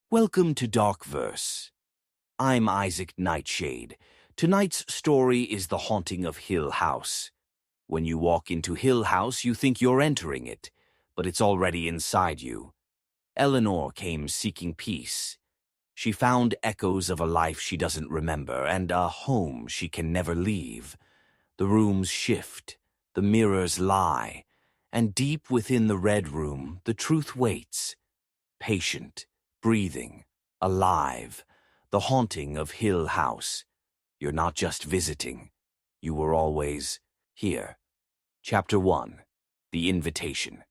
Welcome to DarkVerse. I'm Isaac Nightshade. Tonight's story is The Haunting of Hill House. When you walk into Hill House, you think you're entering it, but it's already inside you. Eleanor came seeking peace. She found echoes of a life she doesn't remember and a home she can never leave. The rooms shift, the mirrors lie, and deep within the red room, the truth waits, patient, breathing, alive, the haunting of Hill House. You're not just visiting. You were always here. Chapter 1. The Invitation.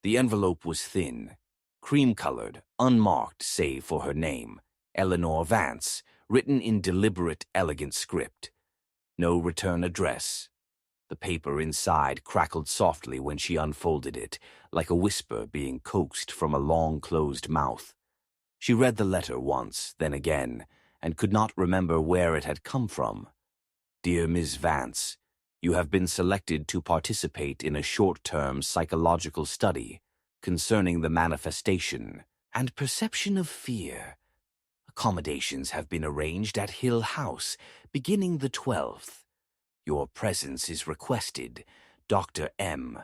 The envelope was thin, cream-colored, unmarked save for her name, Eleanor Vance, written in deliberate, elegant script. No return address. The paper inside crackled softly when she unfolded it, like a whisper being coaxed from a long-closed mouth. She read the letter once, then again, and could not remember where it had come from. Dear Ms. Vance, you have been selected to participate in a short-term psychological study concerning the manifestation and perception of fear. Accommodations have been arranged at Hill House, beginning the 12th. Your presence is requested, Dr. M.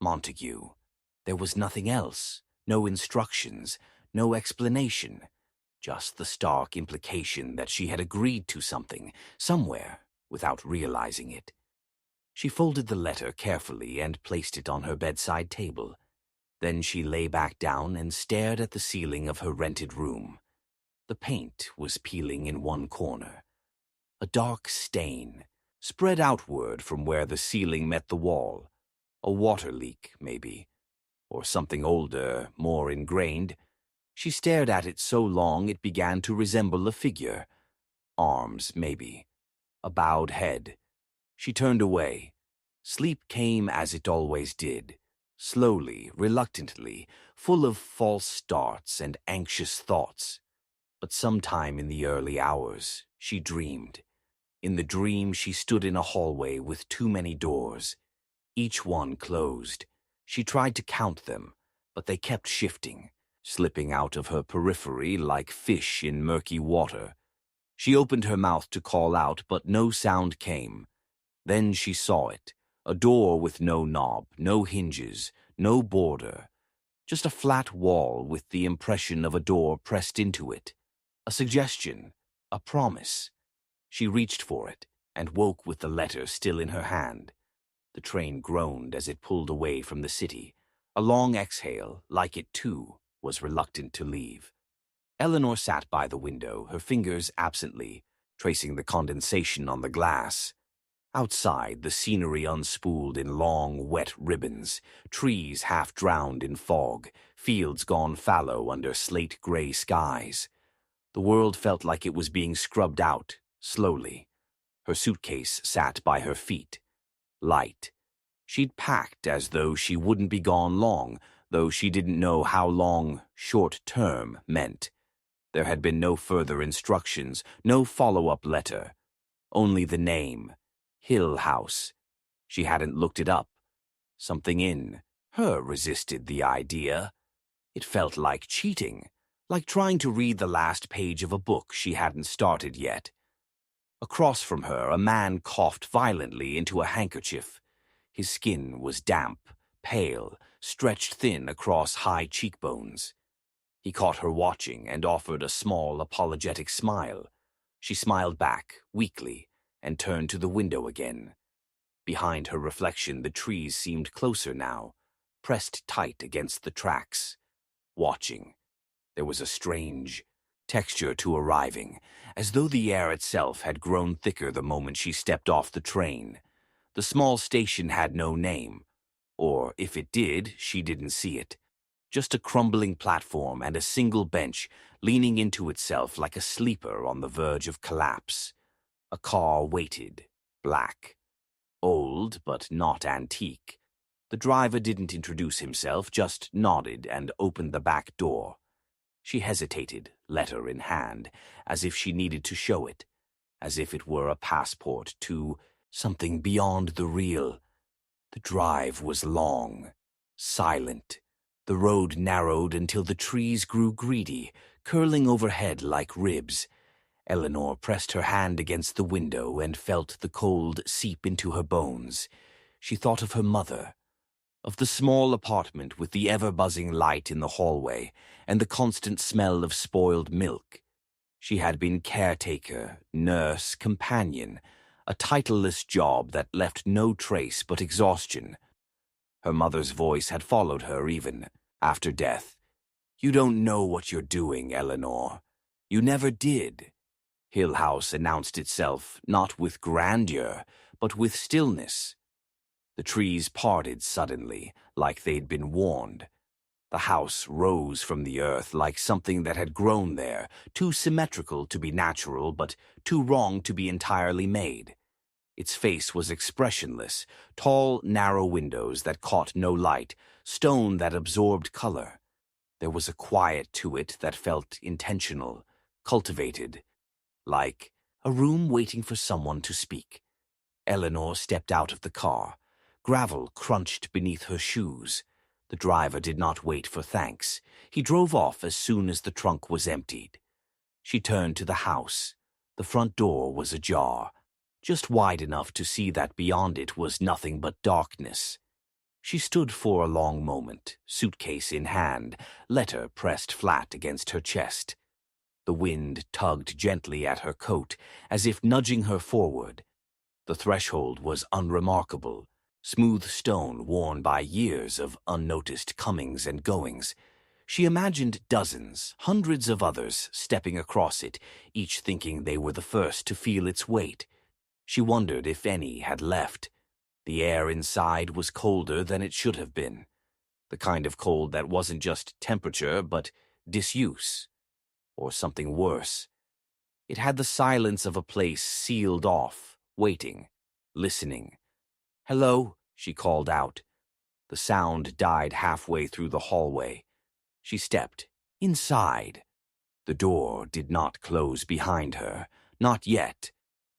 Montague. There was nothing else, no instructions, no explanation, just the stark implication that she had agreed to something, somewhere, without realizing it. She folded the letter carefully and placed it on her bedside table. Then she lay back down and stared at the ceiling of her rented room. The paint was peeling in one corner. A dark stain, spread outward from where the ceiling met the wall. A water leak, maybe, or something older, more ingrained. She stared at it so long it began to resemble a figure. Arms, maybe. A bowed head. She turned away. Sleep came as it always did. Slowly, reluctantly, full of false starts and anxious thoughts. But sometime in the early hours, she dreamed. In the dream, she stood in a hallway with too many doors. Each one closed. She tried to count them, but they kept shifting, slipping out of her periphery like fish in murky water. She opened her mouth to call out, but no sound came. Then she saw it, a door with no knob, no hinges, no border, just a flat wall with the impression of a door pressed into it. A suggestion, a promise. She reached for it and woke with the letter still in her hand. The train groaned as it pulled away from the city. A long exhale, like it too, was reluctant to leave. Eleanor sat by the window, her fingers absently, tracing the condensation on the glass. Outside, the scenery unspooled in long, wet ribbons, trees half drowned in fog, fields gone fallow under slate-gray skies. The world felt like it was being scrubbed out, slowly. Her suitcase sat by her feet. Light. She'd packed as though she wouldn't be gone long, though she didn't know how long short-term meant. There had been no further instructions, no follow-up letter. Only the name, Hill House. She hadn't looked it up. Something in her resisted the idea. It felt like cheating, like trying to read the last page of a book she hadn't started yet. Across from her, a man coughed violently into a handkerchief. His skin was damp, pale, stretched thin across high cheekbones. He caught her watching and offered a small, apologetic smile. She smiled back, weakly, and turned to the window again. Behind her reflection, the trees seemed closer now, pressed tight against the tracks. Watching. There was a strange texture to arriving, as though the air itself had grown thicker the moment she stepped off the train. The small station had no name, or if it did, she didn't see it. Just a crumbling platform and a single bench leaning into itself like a sleeper on the verge of collapse. A car waited, black. Old, but not antique. The driver didn't introduce himself, just nodded and opened the back door. She hesitated, letter in hand, as if she needed to show it, as if it were a passport to something beyond the real. The drive was long, silent. The road narrowed until the trees grew greedy, curling overhead like ribs. Eleanor pressed her hand against the window and felt the cold seep into her bones. She thought of her mother, of the small apartment with the ever-buzzing light in the hallway and the constant smell of spoiled milk. She had been caretaker, nurse, companion, a titleless job that left no trace but exhaustion. Her mother's voice had followed her even after death. "You don't know what you're doing, Eleanor. You never did." Hill House announced itself not with grandeur, but with stillness. The trees parted suddenly, like they'd been warned. The house rose from the earth like something that had grown there, too symmetrical to be natural, but too wrong to be entirely made. Its face was expressionless, tall, narrow windows that caught no light, stone that absorbed color. There was a quiet to it that felt intentional, cultivated, like a room waiting for someone to speak. Eleanor stepped out of the car. Gravel crunched beneath her shoes. The driver did not wait for thanks. He drove off as soon as the trunk was emptied. She turned to the house. The front door was ajar, just wide enough to see that beyond it was nothing but darkness. She stood for a long moment, suitcase in hand, letter pressed flat against her chest. The wind tugged gently at her coat, as if nudging her forward. The threshold was unremarkable, smooth stone worn by years of unnoticed comings and goings. She imagined dozens, hundreds of others stepping across it, each thinking they were the first to feel its weight. She wondered if any had left. The air inside was colder than it should have been. The kind of cold that wasn't just temperature, but disuse. Or something worse. It had the silence of a place sealed off, waiting, listening. "Hello," she called out. The sound died halfway through the hallway. She stepped inside. The door did not close behind her, not yet,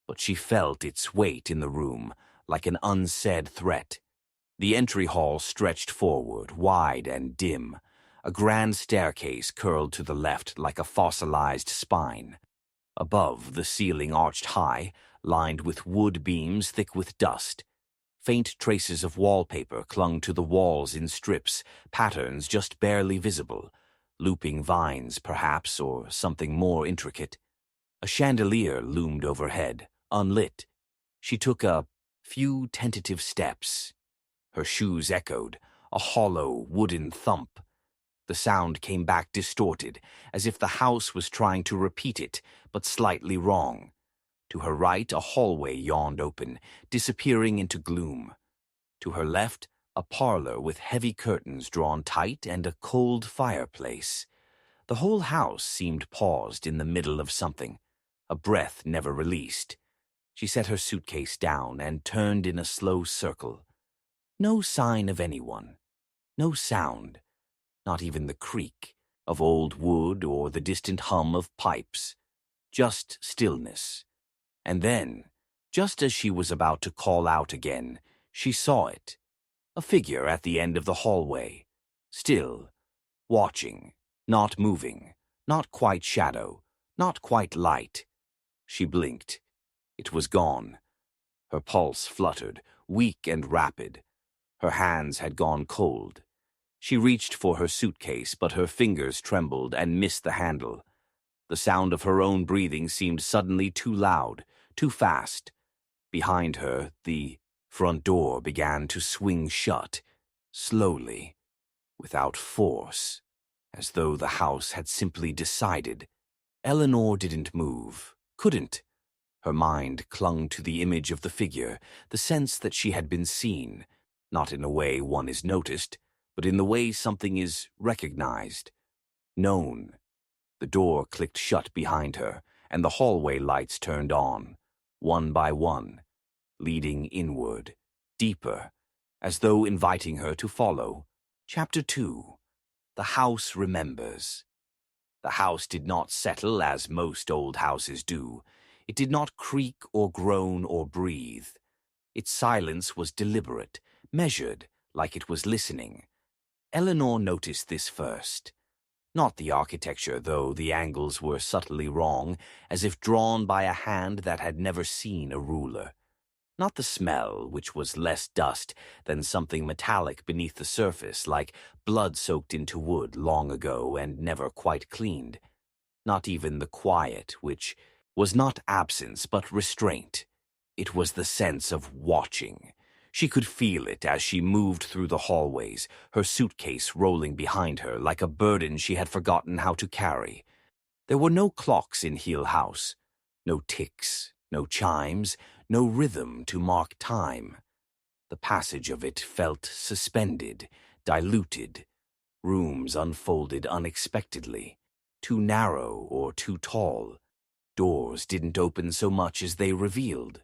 but she felt its weight in the room, like an unsaid threat. The entry hall stretched forward, wide and dim. A grand staircase curled to the left like a fossilized spine. Above, the ceiling arched high, lined with wood beams thick with dust. Faint traces of wallpaper clung to the walls in strips, patterns just barely visible. Looping vines, perhaps, or something more intricate. A chandelier loomed overhead, unlit. She took a few tentative steps. Her shoes echoed, a hollow, wooden thump. The sound came back distorted, as if the house was trying to repeat it, but slightly wrong. To her right, a hallway yawned open, disappearing into gloom. To her left, a parlor with heavy curtains drawn tight and a cold fireplace. The whole house seemed paused in the middle of something, a breath never released. She set her suitcase down and turned in a slow circle. No sign of anyone. No sound. Not even the creak of old wood or the distant hum of pipes. Just stillness. And then, just as she was about to call out again, she saw it. A figure at the end of the hallway. Still, watching, not moving, not quite shadow, not quite light. She blinked. It was gone. Her pulse fluttered, weak and rapid. Her hands had gone cold. She reached for her suitcase, but her fingers trembled and missed the handle. The sound of her own breathing seemed suddenly too loud, too fast. Behind her, the front door began to swing shut, slowly, without force, as though the house had simply decided. Eleanor didn't move, couldn't. Her mind clung to the image of the figure, the sense that she had been seen, not in a way one is noticed, but in the way something is recognized, known. The door clicked shut behind her, and the hallway lights turned on, one by one, leading inward, deeper, as though inviting her to follow. Chapter 2. The House Remembers. The house did not settle as most old houses do. It did not creak or groan or breathe. Its silence was deliberate, measured, like it was listening. Eleanor noticed this first. Not the architecture, though the angles were subtly wrong, as if drawn by a hand that had never seen a ruler. Not the smell, which was less dust than something metallic beneath the surface, like blood soaked into wood long ago and never quite cleaned. Not even the quiet, which was not absence but restraint. It was the sense of watching. She could feel it as she moved through the hallways, her suitcase rolling behind her like a burden she had forgotten how to carry. There were no clocks in Hill House, no ticks, no chimes, no rhythm to mark time. The passage of it felt suspended, diluted. Rooms unfolded unexpectedly, too narrow or too tall. Doors didn't open so much as they revealed.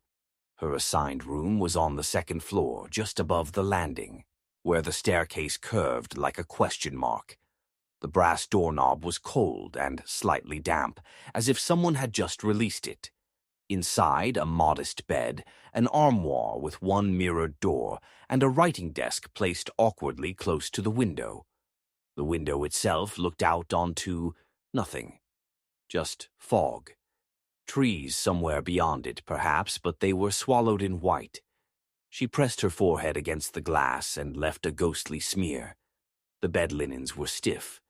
Her assigned room was on the second floor, just above the landing, where the staircase curved like a question mark. The brass doorknob was cold and slightly damp, as if someone had just released it. Inside, a modest bed, an armoire with one mirrored door, and a writing desk placed awkwardly close to the window. The window itself looked out onto nothing, just fog. Trees somewhere beyond it, perhaps, but they were swallowed in white. She pressed her forehead against the glass and left a ghostly smear. The bed linens were stiff.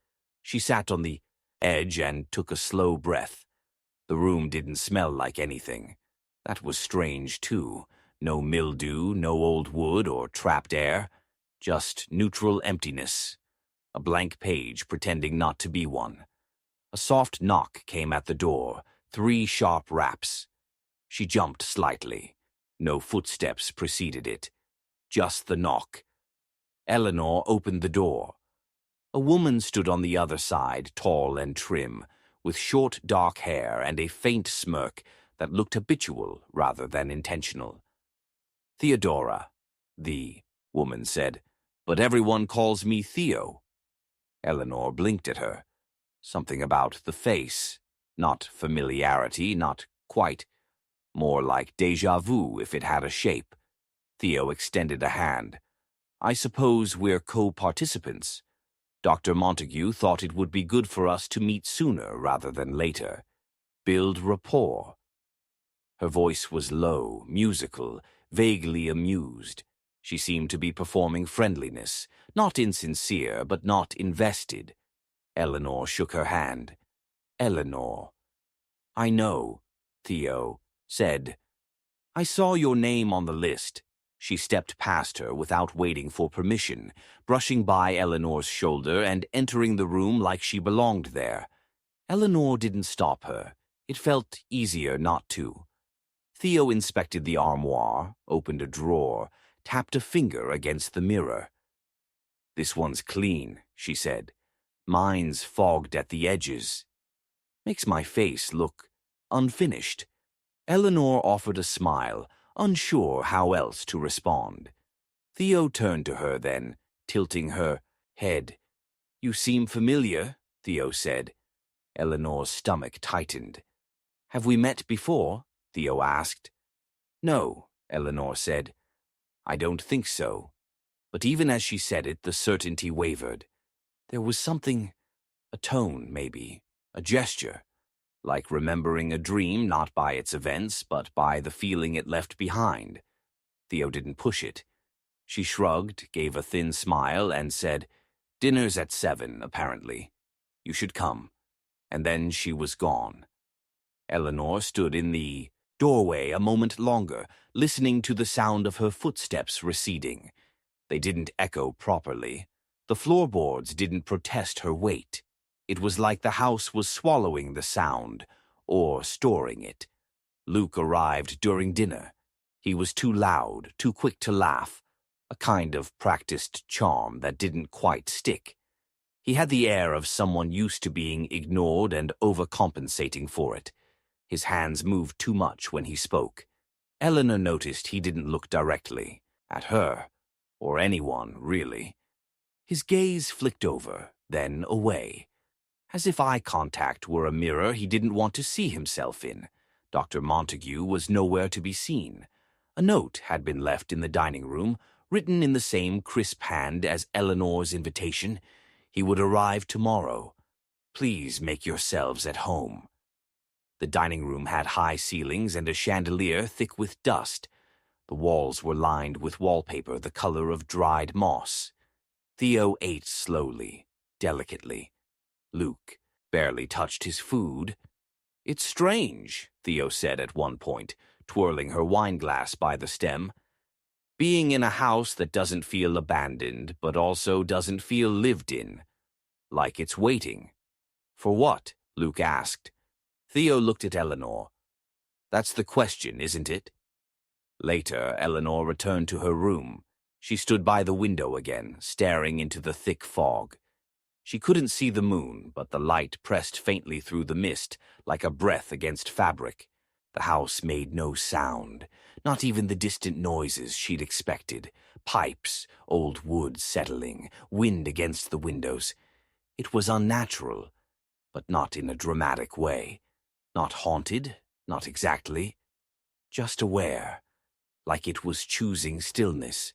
She sat on the edge and took a slow breath. The room didn't smell like anything. That was strange, too. No mildew, no old wood or trapped air. Just neutral emptiness. A blank page pretending not to be one. A soft knock came at the door. 3 sharp raps. She jumped slightly. No footsteps preceded it. Just the knock. Eleanor opened the door. A woman stood on the other side, tall and trim, with short dark hair and a faint smirk that looked habitual rather than intentional. "Theodora," the woman said, "but everyone calls me Theo." Eleanor blinked at her. Something about the face. Not familiarity, not quite. More like déjà vu if it had a shape. Theo extended a hand. "I suppose we're co-participants. Dr. Montague thought it would be good for us to meet sooner rather than later. Build rapport." Her voice was low, musical, vaguely amused. She seemed to be performing friendliness, not insincere, but not invested. Eleanor shook her hand. "Eleanor." "I know," Theo said. "I saw your name on the list." She stepped past her without waiting for permission, brushing by Eleanor's shoulder and entering the room like she belonged there. Eleanor didn't stop her. It felt easier not to. Theo inspected the armoire, opened a drawer, tapped a finger against the mirror. "This one's clean," she said. "Mine's fogged at the edges. Makes my face look unfinished." Eleanor offered a smile, unsure how else to respond. Theo turned to her then, tilting her head. "You seem familiar," Theo said. Eleanor's stomach tightened. "Have we met before?" Theo asked. "No," Eleanor said. "I don't think so." But even as she said it, the certainty wavered. There was something, a tone maybe, a gesture, like remembering a dream not by its events, but by the feeling it left behind. Theo didn't push it. She shrugged, gave a thin smile, and said, "Dinner's at 7, apparently. You should come." And then she was gone. Eleanor stood in the doorway a moment longer, listening to the sound of her footsteps receding. They didn't echo properly. The floorboards didn't protest her weight. It was like the house was swallowing the sound, or storing it. Luke arrived during dinner. He was too loud, too quick to laugh, a kind of practiced charm that didn't quite stick. He had the air of someone used to being ignored and overcompensating for it. His hands moved too much when he spoke. Eleanor noticed he didn't look directly at her, or anyone, really. His gaze flicked over, then away. As if eye contact were a mirror he didn't want to see himself in. Dr. Montague was nowhere to be seen. A note had been left in the dining room, written in the same crisp hand as Eleanor's invitation. He would arrive tomorrow. Please make yourselves at home. The dining room had high ceilings and a chandelier thick with dust. The walls were lined with wallpaper the color of dried moss. Theo ate slowly, delicately. Luke barely touched his food. "It's strange," Theo said at one point, twirling her wineglass by the stem. "Being in a house that doesn't feel abandoned, but also doesn't feel lived in. Like it's waiting." "For what?" Luke asked. Theo looked at Eleanor. "That's the question, isn't it?" Later, Eleanor returned to her room. She stood by the window again, staring into the thick fog. She couldn't see the moon, but the light pressed faintly through the mist, like a breath against fabric. The house made no sound, not even the distant noises she'd expected. Pipes, old wood settling, wind against the windows. It was unnatural, but not in a dramatic way. Not haunted, not exactly. Just aware, like it was choosing stillness.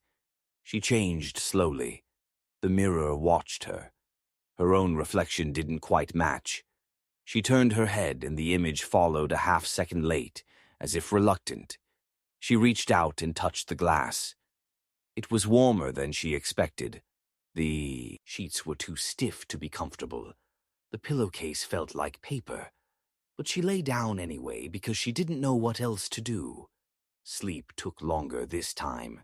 She changed slowly. The mirror watched her. Her own reflection didn't quite match. She turned her head and the image followed a half-second late, as if reluctant. She reached out and touched the glass. It was warmer than she expected. The sheets were too stiff to be comfortable. The pillowcase felt like paper. But she lay down anyway because she didn't know what else to do. Sleep took longer this time.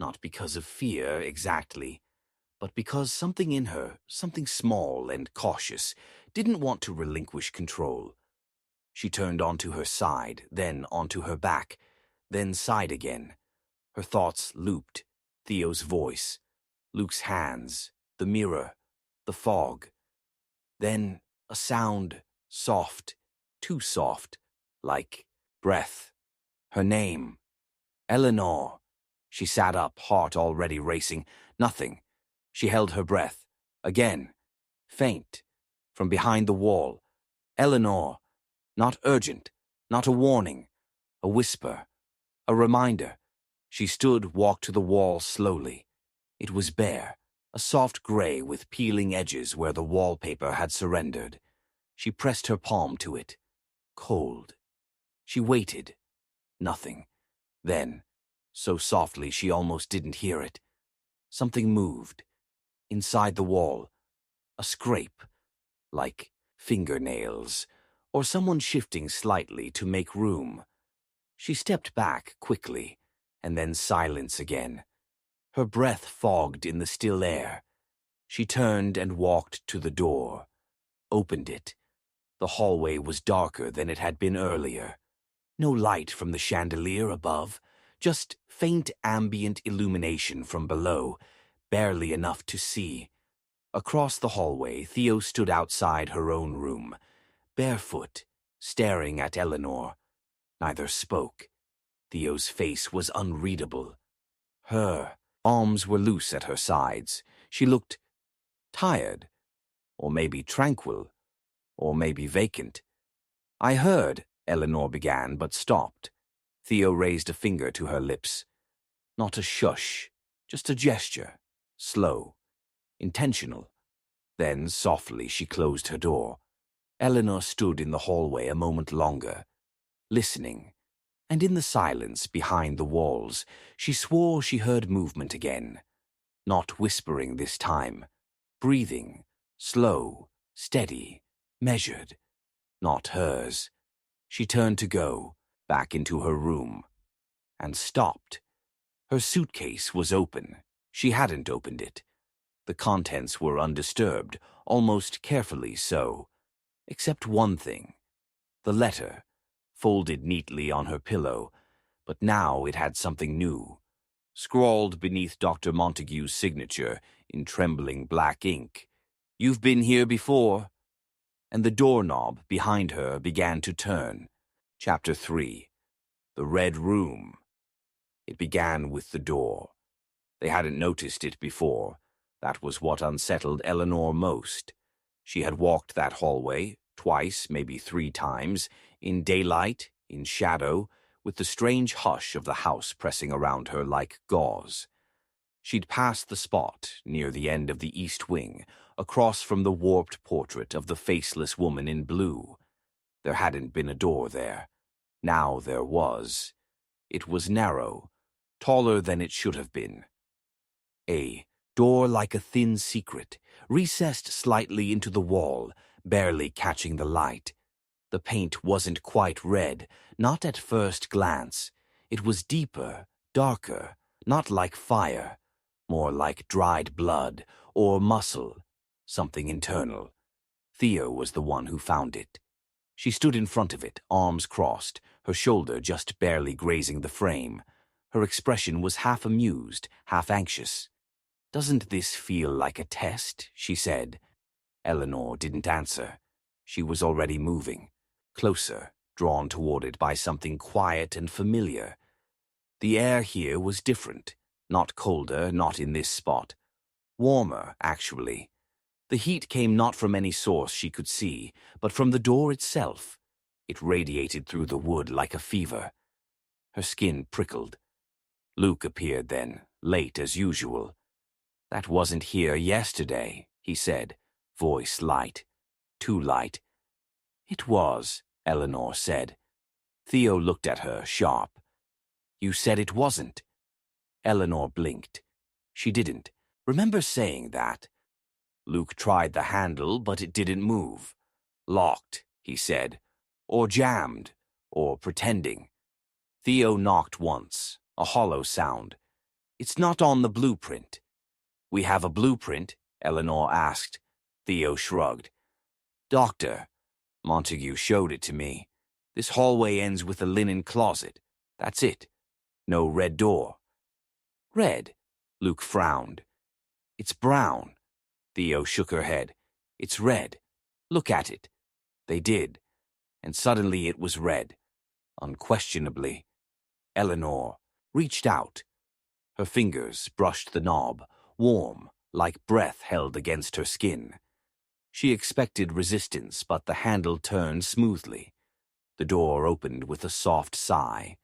Not because of fear exactly, but because something in her, something small and cautious, didn't want to relinquish control. She turned onto her side, then onto her back, then side again. Her thoughts looped. Theo's voice, Luke's hands, the mirror, the fog. Then a sound, soft, too soft, like breath. Her name. Eleanor. She sat up, heart already racing. Nothing. She held her breath. Again. Faint. From behind the wall. Eleanor. Not urgent. Not a warning. A whisper. A reminder. She stood, walked to the wall slowly. It was bare. A soft gray with peeling edges where the wallpaper had surrendered. She pressed her palm to it. Cold. She waited. Nothing. Then, so softly she almost didn't hear it, something moved. Inside the wall. A scrape. Like fingernails. Or someone shifting slightly to make room. She stepped back quickly, and then silence again. Her breath fogged in the still air. She turned and walked to the door. Opened it. The hallway was darker than it had been earlier. No light from the chandelier above, just faint ambient illumination from below, barely enough to see. Across the hallway, Theo stood outside her own room, barefoot, staring at Eleanor. Neither spoke. Theo's face was unreadable. Her arms were loose at her sides. She looked tired, or maybe tranquil, or maybe vacant. "I heard," Eleanor began, but stopped. Theo raised a finger to her lips. Not a shush, just a gesture. Slow. Intentional. Then, softly, she closed her door. Eleanor stood in the hallway a moment longer, listening. And in the silence behind the walls, she swore she heard movement again. Not whispering this time. Breathing. Slow, steady, measured. Not hers. She turned to go, back into her room, and stopped. Her suitcase was open. She hadn't opened it. The contents were undisturbed, almost carefully so. Except one thing. The letter, folded neatly on her pillow, but now it had something new. Scrawled beneath Dr. Montague's signature in trembling black ink. "You've been here before." And the doorknob behind her began to turn. Chapter 3. The Red Room. It began with the door. They hadn't noticed it before. That was what unsettled Eleanor most. She had walked that hallway, twice, maybe 3 times, in daylight, in shadow, with the strange hush of the house pressing around her like gauze. She'd passed the spot near the end of the east wing, across from the warped portrait of the faceless woman in blue. There hadn't been a door there. Now there was. It was narrow, taller than it should have been. A door like a thin secret, recessed slightly into the wall, barely catching the light. The paint wasn't quite red, not at first glance. It was deeper, darker, not like fire, more like dried blood or muscle, something internal. Theo was the one who found it. She stood in front of it, arms crossed, her shoulder just barely grazing the frame. Her expression was half amused, half anxious. "Doesn't this feel like a test?" she said. Eleanor didn't answer. She was already moving, closer, drawn toward it by something quiet and familiar. The air here was different, not colder, not in this spot. Warmer, actually. The heat came not from any source she could see, but from the door itself. It radiated through the wood like a fever. Her skin prickled. Luke appeared then, late as usual. "That wasn't here yesterday," he said, voice light. Too light. "It was," Eleanor said. Theo looked at her, sharp. "You said it wasn't." Eleanor blinked. She didn't. "Remember saying that?" Luke tried the handle, but it didn't move. "Locked," he said. "Or jammed. Or pretending." Theo knocked once, a hollow sound. "It's not on the blueprint." "We have a blueprint?" Eleanor asked. Theo shrugged. "Doctor, Montague showed it to me. This hallway ends with a linen closet. That's it. No red door." "Red?" Luke frowned. "It's brown." Theo shook her head. "It's red. Look at it." They did, and suddenly it was red. Unquestionably. Eleanor reached out. Her fingers brushed the knob, warm, like breath held against her skin. She expected resistance, but the handle turned smoothly. The door opened with a soft sigh.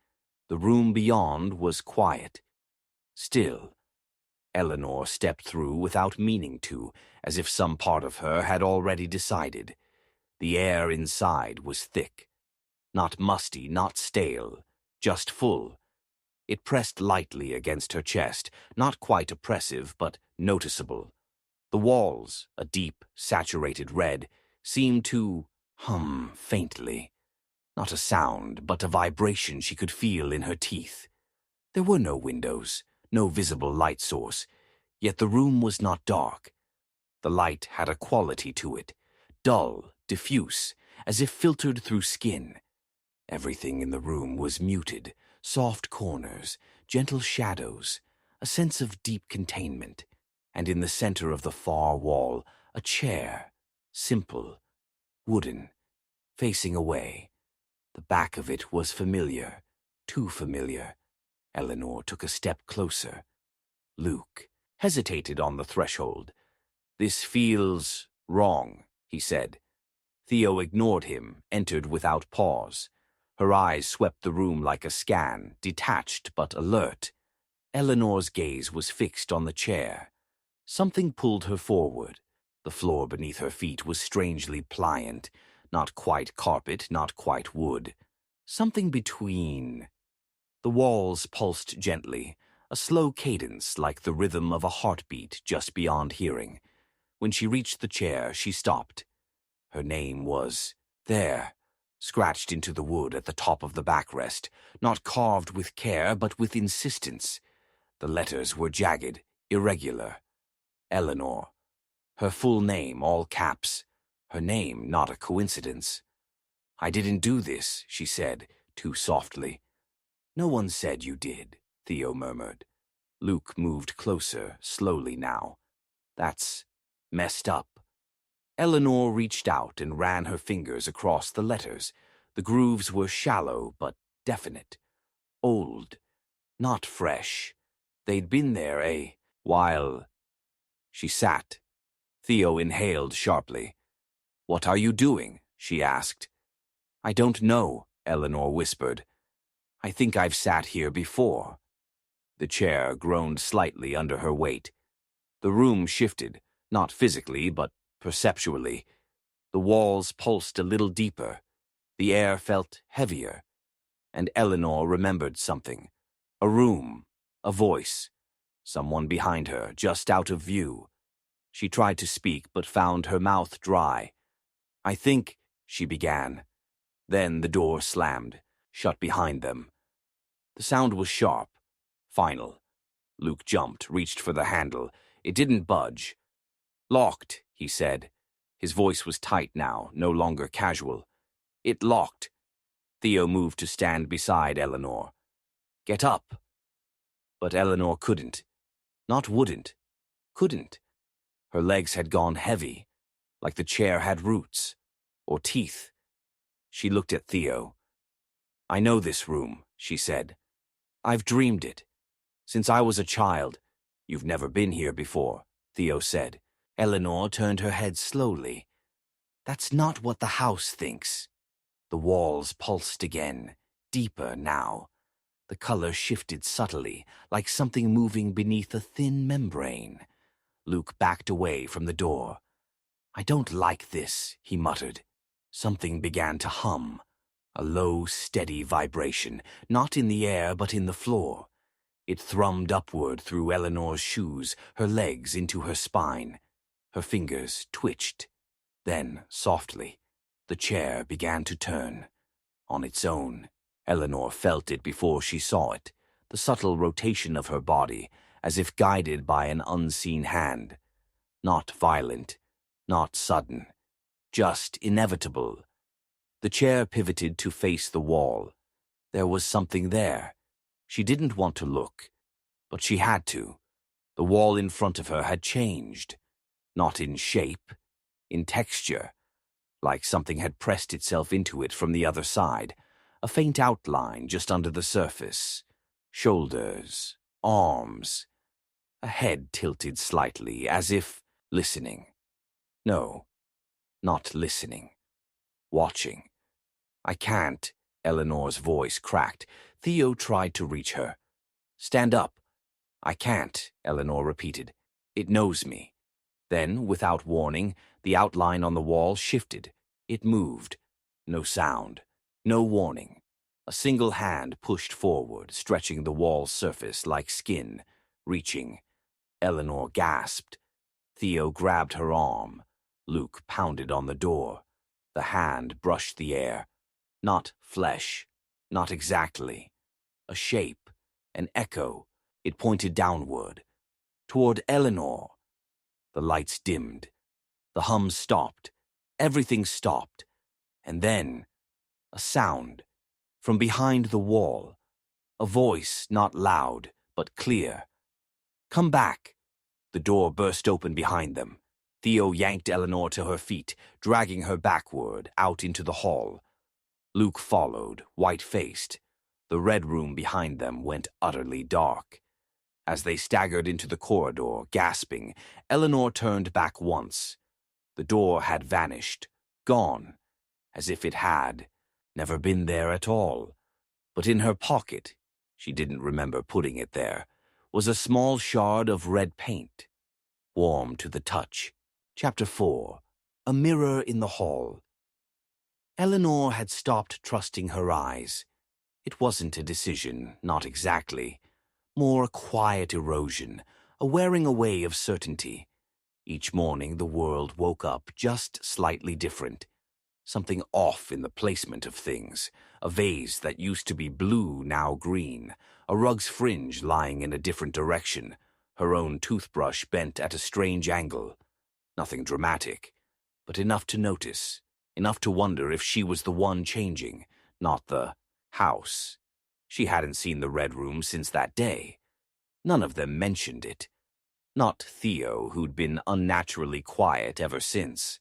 The room beyond was quiet. Still. Eleanor stepped through without meaning to, as if some part of her had already decided. The air inside was thick. Not musty, not stale, just full. It pressed lightly against her chest, not quite oppressive, but noticeable. The walls, a deep, saturated red, seemed to hum faintly. Not a sound, but a vibration she could feel in her teeth. There were no windows, no visible light source, yet the room was not dark. The light had a quality to it, dull, diffuse, as if filtered through skin. Everything in the room was muted, soft corners, gentle shadows, a sense of deep containment, and in the center of the far wall, a chair, simple, wooden, facing away. The back of it was familiar, too familiar. Eleanor took a step closer. Luke hesitated on the threshold. "This feels wrong," he said. Theo ignored him, entered without pause. Her eyes swept the room like a scan, detached but alert. Eleanor's gaze was fixed on the chair. Something pulled her forward. The floor beneath her feet was strangely pliant, not quite carpet, not quite wood. Something between. The walls pulsed gently, a slow cadence like the rhythm of a heartbeat just beyond hearing. When she reached the chair, she stopped. Her name was there, scratched into the wood at the top of the backrest, not carved with care but with insistence. The letters were jagged, irregular. Eleanor. Her full name, all caps. Her name, not a coincidence. "I didn't do this," she said, too softly. "No one said you did," Theo murmured. Luke moved closer, slowly now. "That's messed up." Eleanor reached out and ran her fingers across the letters. The grooves were shallow but definite. Old, not fresh. They'd been there a while. She sat. Theo inhaled sharply. "What are you doing?" she asked. "I don't know," Eleanor whispered. "I think I've sat here before." The chair groaned slightly under her weight. The room shifted, not physically, but perceptually. The walls pulsed a little deeper. The air felt heavier. And Eleanor remembered something. A room, a voice. Someone behind her, just out of view. She tried to speak, but found her mouth dry. "I think," she began. Then the door slammed, shut behind them. The sound was sharp, final. Luke jumped, reached for the handle. It didn't budge. "Locked," he said. His voice was tight now, no longer casual. "It locked." Theo moved to stand beside Eleanor. "Get up." But Eleanor couldn't. Not wouldn't. Couldn't. Her legs had gone heavy, like the chair had roots, or teeth. She looked at Theo. "I know this room," she said. "I've dreamed it. Since I was a child." "You've never been here before," Theo said. Eleanor turned her head slowly. "That's not what the house thinks." The walls pulsed again, deeper now. The color shifted subtly, like something moving beneath a thin membrane. Luke backed away from the door. "I don't like this," he muttered. Something began to hum. A low, steady vibration, not in the air but in the floor. It thrummed upward through Eleanor's shoes, her legs into her spine. Her fingers twitched. Then, softly, the chair began to turn. On its own. Eleanor felt it before she saw it, the subtle rotation of her body, as if guided by an unseen hand. Not violent, not sudden, just inevitable. The chair pivoted to face the wall. There was something there. She didn't want to look, but she had to. The wall in front of her had changed. Not in shape, in texture, like something had pressed itself into it from the other side, a faint outline just under the surface. Shoulders, arms, a head tilted slightly, as if listening. No, not listening. Watching. "I can't," Eleanor's voice cracked. Theo tried to reach her. "Stand up." "I can't," Eleanor repeated. "It knows me." Then, without warning, the outline on the wall shifted. It moved. No sound. No warning. A single hand pushed forward, stretching the wall's surface like skin, reaching. Eleanor gasped. Theo grabbed her arm. Luke pounded on the door. The hand brushed the air. Not flesh. Not exactly. A shape. An echo. It pointed downward. Toward Eleanor. The lights dimmed. The hum stopped. Everything stopped. And then, a sound. From behind the wall. A voice not loud, but clear. "Come back." The door burst open behind them. Theo yanked Eleanor to her feet, dragging her backward, out into the hall. Luke followed, white-faced. The red room behind them went utterly dark. As they staggered into the corridor, gasping, Eleanor turned back once. The door had vanished, gone, as if it had never been there at all. But in her pocket, she didn't remember putting it there, was a small shard of red paint. Warm to the touch. Chapter 4. A Mirror in the Hall. Eleanor had stopped trusting her eyes. It wasn't a decision, not exactly. More a quiet erosion, a wearing away of certainty. Each morning the world woke up just slightly different. Something off in the placement of things. A vase that used to be blue, now green. A rug's fringe lying in a different direction. Her own toothbrush bent at a strange angle. Nothing dramatic, but enough to notice. Enough to wonder if she was the one changing, not the house. She hadn't seen the red room since that day. None of them mentioned it. Not Theo, who'd been unnaturally quiet ever since.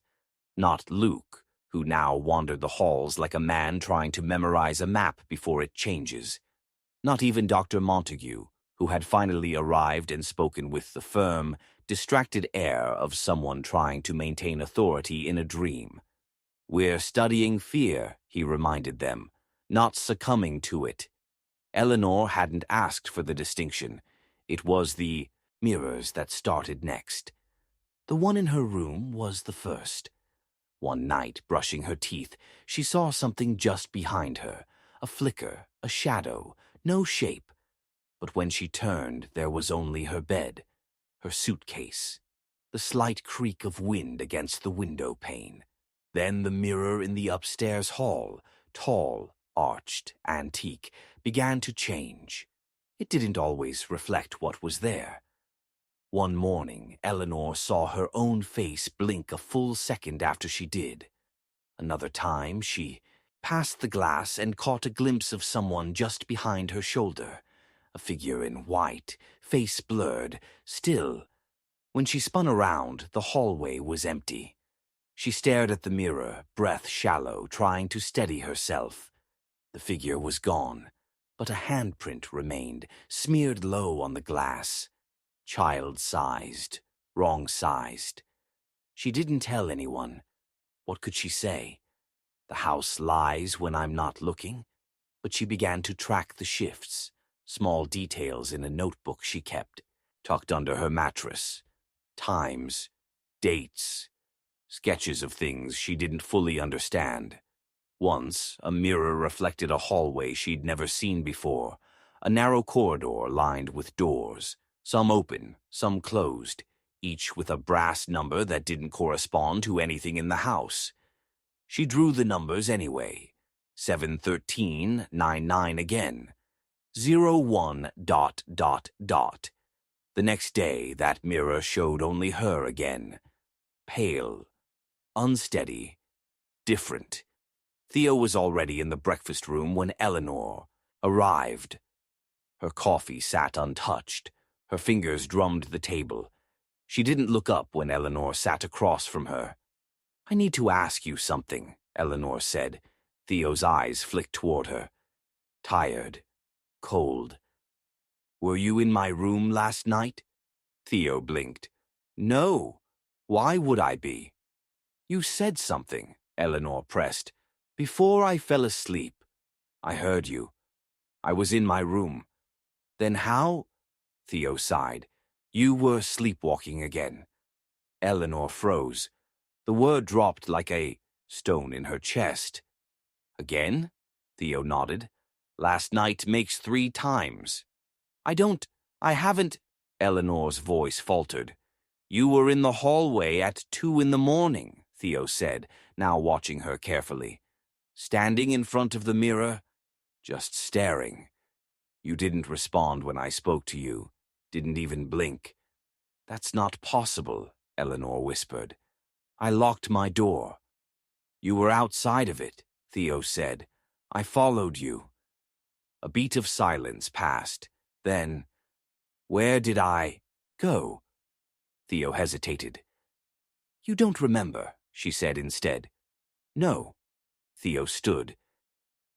Not Luke, who now wandered the halls like a man trying to memorize a map before it changes. Not even Dr. Montague, who had finally arrived and spoken with the firm, distracted air of someone trying to maintain authority in a dream. "We're studying fear," he reminded them, "not succumbing to it." Eleanor hadn't asked for the distinction. It was the mirrors that started next. The one in her room was the first. One night, brushing her teeth, she saw something just behind her, a flicker, a shadow, no shape. But when she turned, there was only her bed, her suitcase, the slight creak of wind against the window pane. Then the mirror in the upstairs hall, tall, arched, antique, began to change. It didn't always reflect what was there. One morning, Eleanor saw her own face blink a full second after she did. Another time, she passed the glass and caught a glimpse of someone just behind her shoulder, a figure in white, face blurred, still. When she spun around, the hallway was empty. She stared at the mirror, breath shallow, trying to steady herself. The figure was gone, but a handprint remained, smeared low on the glass. Child-sized, wrong-sized. She didn't tell anyone. What could she say? The house lies when I'm not looking. But she began to track the shifts, small details in a notebook she kept, tucked under her mattress. Times, dates, sketches of things she didn't fully understand. Once, a mirror reflected a hallway she'd never seen before, a narrow corridor lined with doors, some open, some closed, each with a brass number that didn't correspond to anything in the house. She drew the numbers anyway. 71399 again. 01. The next day, that mirror showed only her again. Pale, unsteady, different. Theo was already in the breakfast room when Eleanor arrived. Her coffee sat untouched. Her fingers drummed the table. She didn't look up when Eleanor sat across from her. "I need to ask you something," Eleanor said. Theo's eyes flicked toward her. Tired, cold. "Were you in my room last night?" Theo blinked. "No. Why would I be?" "You said something," Eleanor pressed. "Before I fell asleep. I heard you. I was in my room. Then how?" Theo sighed. "You were sleepwalking again." Eleanor froze. The word dropped like a stone in her chest. "Again?" Theo nodded. "Last night makes 3 times. I haven't," Eleanor's voice faltered. "You were in the hallway at 2 in the morning," Theo said, now watching her carefully. "Standing in front of the mirror, just staring. You didn't respond when I spoke to you, didn't even blink." "That's not possible," Eleanor whispered. "I locked my door." "You were outside of it," Theo said. "I followed you." A beat of silence passed. Then, "Where did I go?" Theo hesitated. "You don't remember," she said instead. "No." Theo stood.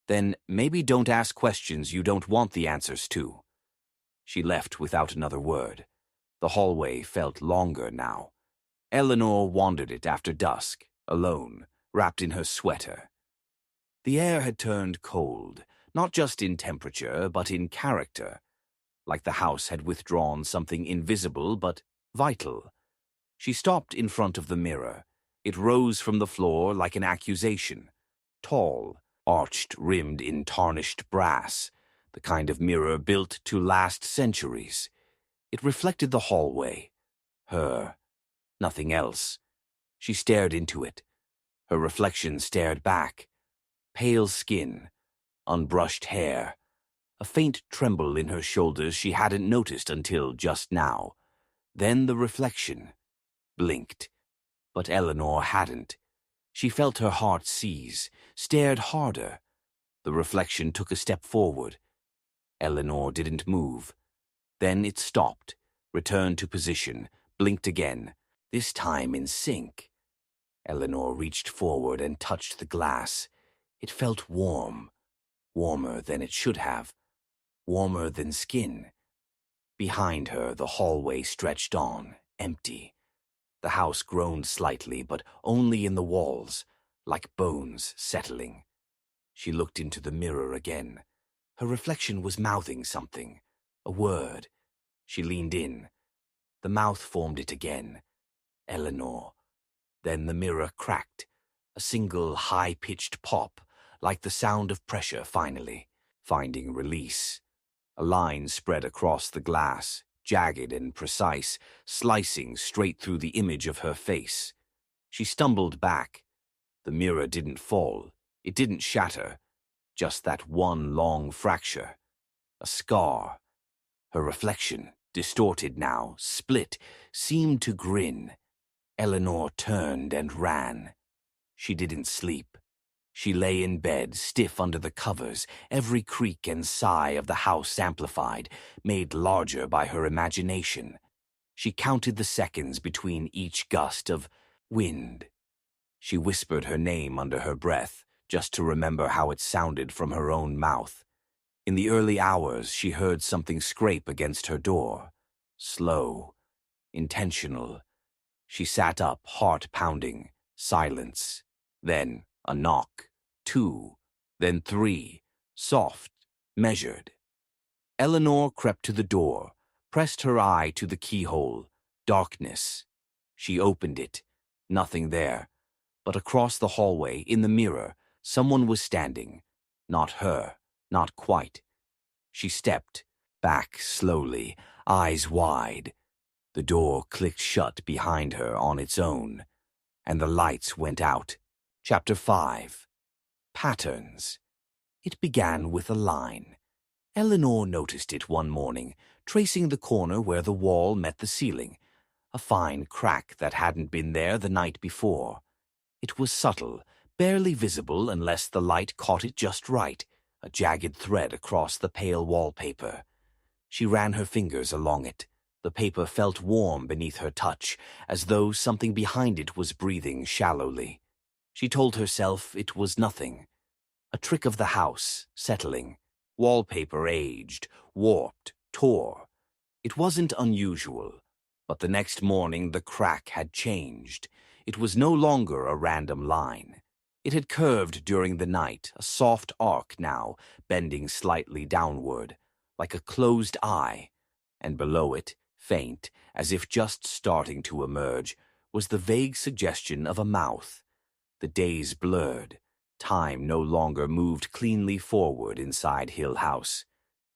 "Then maybe don't ask questions you don't want the answers to." She left without another word. The hallway felt longer now. Eleanor wandered it after dusk, alone, wrapped in her sweater. The air had turned cold, not just in temperature, but in character, like the house had withdrawn something invisible but vital. She stopped in front of the mirror. It rose from the floor like an accusation. Tall, arched, rimmed in tarnished brass, the kind of mirror built to last centuries. It reflected the hallway. Her. Nothing else. She stared into it. Her reflection stared back. Pale skin, unbrushed hair, a faint tremble in her shoulders she hadn't noticed until just now. Then the reflection blinked. But Eleanor hadn't. She felt her heart seize, stared harder. The reflection took a step forward. Eleanor didn't move. Then it stopped, returned to position, blinked again, this time in sync. Eleanor reached forward and touched the glass. It felt warm, warmer than it should have, warmer than skin. Behind her, the hallway stretched on, empty. The house groaned slightly, but only in the walls, like bones settling. She looked into the mirror again. Her reflection was mouthing something, a word. She leaned in. The mouth formed it again. Eleanor. Then the mirror cracked. A single high-pitched pop, like the sound of pressure finally, finding release. A line spread across the glass, jagged and precise, slicing straight through the image of her face. She stumbled back. The mirror didn't fall. It didn't shatter. Just that one long fracture. A scar. Her reflection, distorted now, split, seemed to grin. Eleanor turned and ran. She didn't sleep. She lay in bed, stiff under the covers, every creak and sigh of the house amplified, made larger by her imagination. She counted the seconds between each gust of wind. She whispered her name under her breath, just to remember how it sounded from her own mouth. In the early hours, she heard something scrape against her door. Slow, intentional. She sat up, heart pounding. Silence. Then a knock. 2. Then 3. Soft, measured. Eleanor crept to the door, pressed her eye to the keyhole. Darkness. She opened it. Nothing there. But across the hallway, in the mirror, someone was standing. Not her. Not quite. She stepped, back slowly, eyes wide. The door clicked shut behind her on its own, and the lights went out. Chapter 5. Patterns. It began with a line. Eleanor noticed it one morning, tracing the corner where the wall met the ceiling, a fine crack that hadn't been there the night before. It was subtle, barely visible unless the light caught it just right, a jagged thread across the pale wallpaper. She ran her fingers along it. The paper felt warm beneath her touch, as though something behind it was breathing shallowly. She told herself it was nothing. A trick of the house, settling. Wallpaper aged, warped, tore. It wasn't unusual, but the next morning the crack had changed. It was no longer a random line. It had curved during the night, a soft arc now, bending slightly downward, like a closed eye, and below it, faint, as if just starting to emerge, was the vague suggestion of a mouth. The days blurred. Time no longer moved cleanly forward inside Hill House.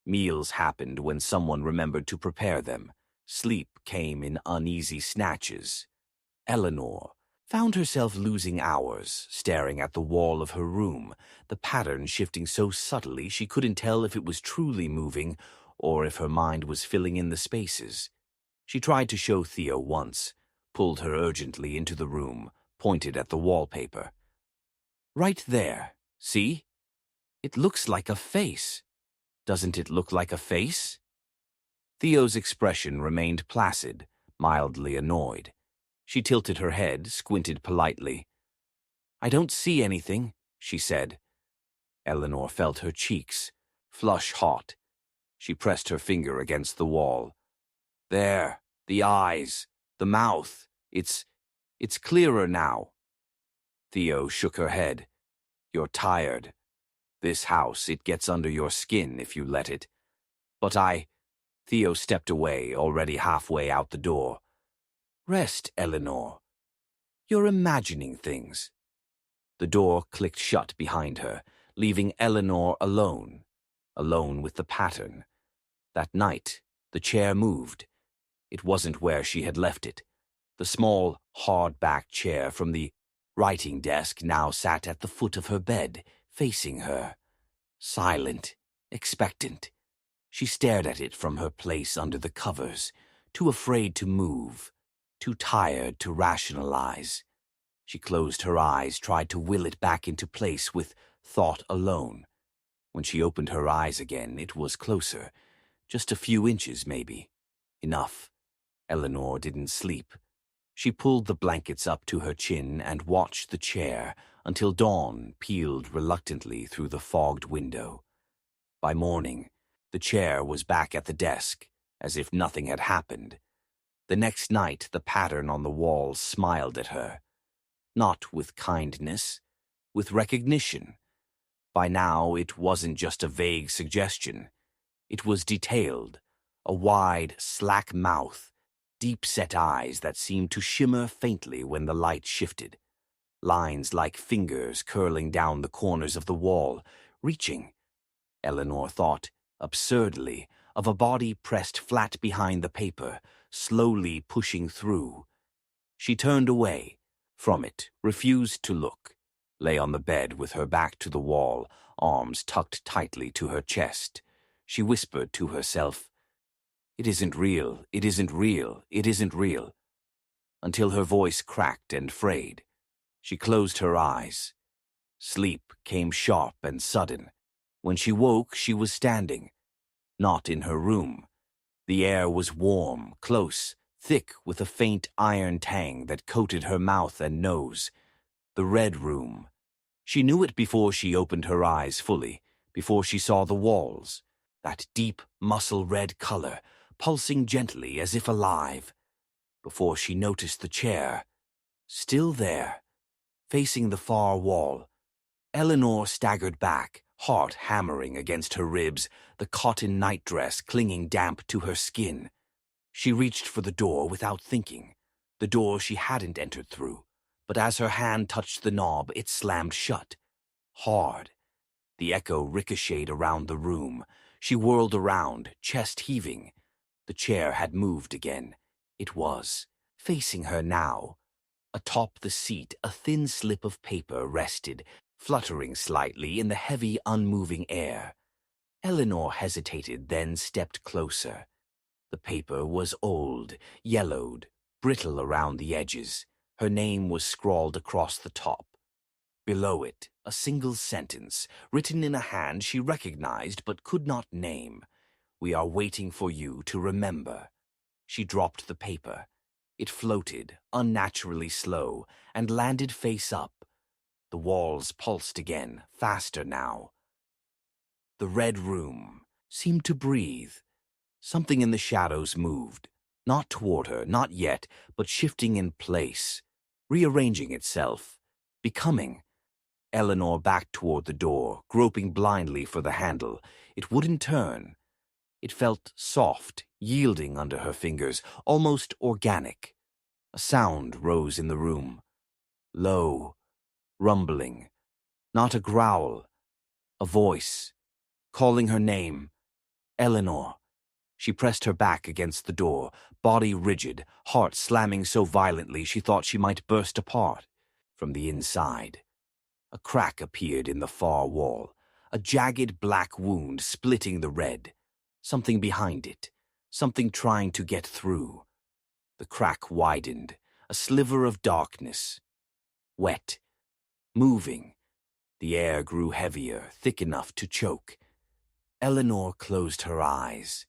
Meals happened when someone remembered to prepare them. Sleep came in uneasy snatches. Eleanor found herself losing hours, staring at the wall of her room, the pattern shifting so subtly she couldn't tell if it was truly moving or if her mind was filling in the spaces. She tried to show Theo once, pulled her urgently into the room, pointed at the wallpaper. Right there, see? It looks like a face. Doesn't it look like a face? Theo's expression remained placid, mildly annoyed. She tilted her head, squinted politely. I don't see anything, she said. Eleanor felt her cheeks, flush hot. She pressed her finger against the wall. There, the eyes, the mouth. It's clearer now. Theo shook her head. You're tired. This house, it gets under your skin if you let it. But Theo stepped away, already halfway out the door. Rest, Eleanor. You're imagining things. The door clicked shut behind her, leaving Eleanor alone with the pattern. That night, the chair moved. It wasn't where she had left it. The small, hard-backed chair from the writing desk now sat at the foot of her bed, facing her. Silent, expectant. She stared at it from her place under the covers, too afraid to move, too tired to rationalize. She closed her eyes, tried to will it back into place with thought alone. When she opened her eyes again, it was closer. Just a few inches, maybe. Enough. Eleanor didn't sleep. She pulled the blankets up to her chin and watched the chair until dawn peeled reluctantly through the fogged window. By morning, the chair was back at the desk, as if nothing had happened. The next night, the pattern on the wall smiled at her. Not with kindness, with recognition. By now, it wasn't just a vague suggestion. It was detailed, A wide, slack mouth, deep-set eyes that seemed to shimmer faintly when the light shifted. Lines like fingers curling down the corners of the wall, reaching, Eleanor thought, absurdly, of a body pressed flat behind the paper, slowly pushing through. She turned away from it, refused to look, lay on the bed with her back to the wall, arms tucked tightly to her chest. She whispered to herself, "It isn't real, it isn't real, it isn't real," until her voice cracked and frayed. She closed her eyes. Sleep came sharp and sudden. When she woke, she was standing, not in her room. The air was warm, close, thick with a faint iron tang that coated her mouth and nose. The red room. She knew it before she opened her eyes fully, before she saw the walls. That deep, muscle-red color, pulsing gently as if alive. Before she noticed the chair, still there, facing the far wall. Eleanor staggered back, heart hammering against her ribs, the cotton nightdress clinging damp to her skin. She reached for the door without thinking, the door she hadn't entered through, but as her hand touched the knob, it slammed shut. Hard. The echo ricocheted around the room. She whirled around, chest heaving. The chair had moved again. It was, facing her now. Atop the seat, a thin slip of paper rested, fluttering slightly in the heavy, unmoving air. Eleanor hesitated, then stepped closer. The paper was old, yellowed, brittle around the edges. Her name was scrawled across the top. Below it, a single sentence, written in a hand she recognized but could not name. "We are waiting for you to remember." She dropped the paper. It floated, unnaturally slow, and landed face up. The walls pulsed again, faster now. The red room seemed to breathe. Something in the shadows moved, not toward her, not yet, but shifting in place, rearranging itself, becoming. Eleanor backed toward the door, groping blindly for the handle. It wouldn't turn. It felt soft, yielding under her fingers, almost organic. A sound rose in the room. Low, rumbling. Not a growl. A voice, calling her name. Eleanor. She pressed her back against the door, body rigid, heart slamming so violently she thought she might burst apart. From the inside, a crack appeared in the far wall, a jagged black wound splitting the red. Something behind it, something trying to get through. The crack widened, a sliver of darkness. Wet, moving. The air grew heavier, thick enough to choke. Eleanor closed her eyes.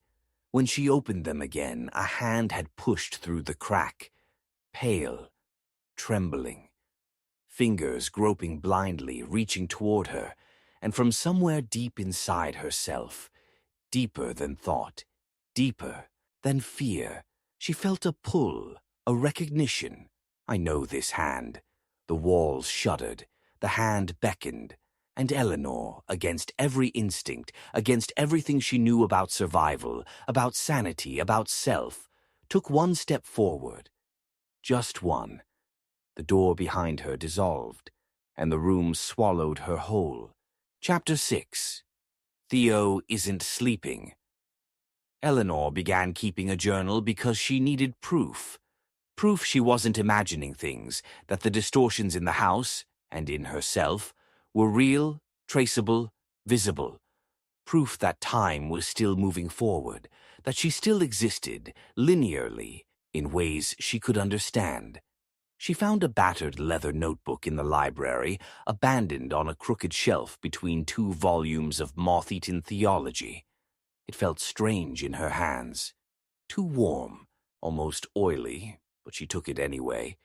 When she opened them again, a hand had pushed through the crack, pale, trembling. Fingers groping blindly, reaching toward her, and from somewhere deep inside herself, deeper than thought, deeper than fear, she felt a pull, a recognition. I know this hand. The walls shuddered, the hand beckoned, and Eleanor, against every instinct, against everything she knew about survival, about sanity, about self, took one step forward. Just one. The door behind her dissolved, and the room swallowed her whole. Chapter 6. Theo isn't sleeping. Eleanor began keeping a journal because she needed proof. Proof she wasn't imagining things, that the distortions in the house, and in herself, were real, traceable, visible. Proof that time was still moving forward, that she still existed, linearly, in ways she could understand. She found a battered leather notebook in the library, abandoned on a crooked shelf between 2 volumes of moth-eaten theology. It felt strange in her hands. Too warm, almost oily, but she took it anyway.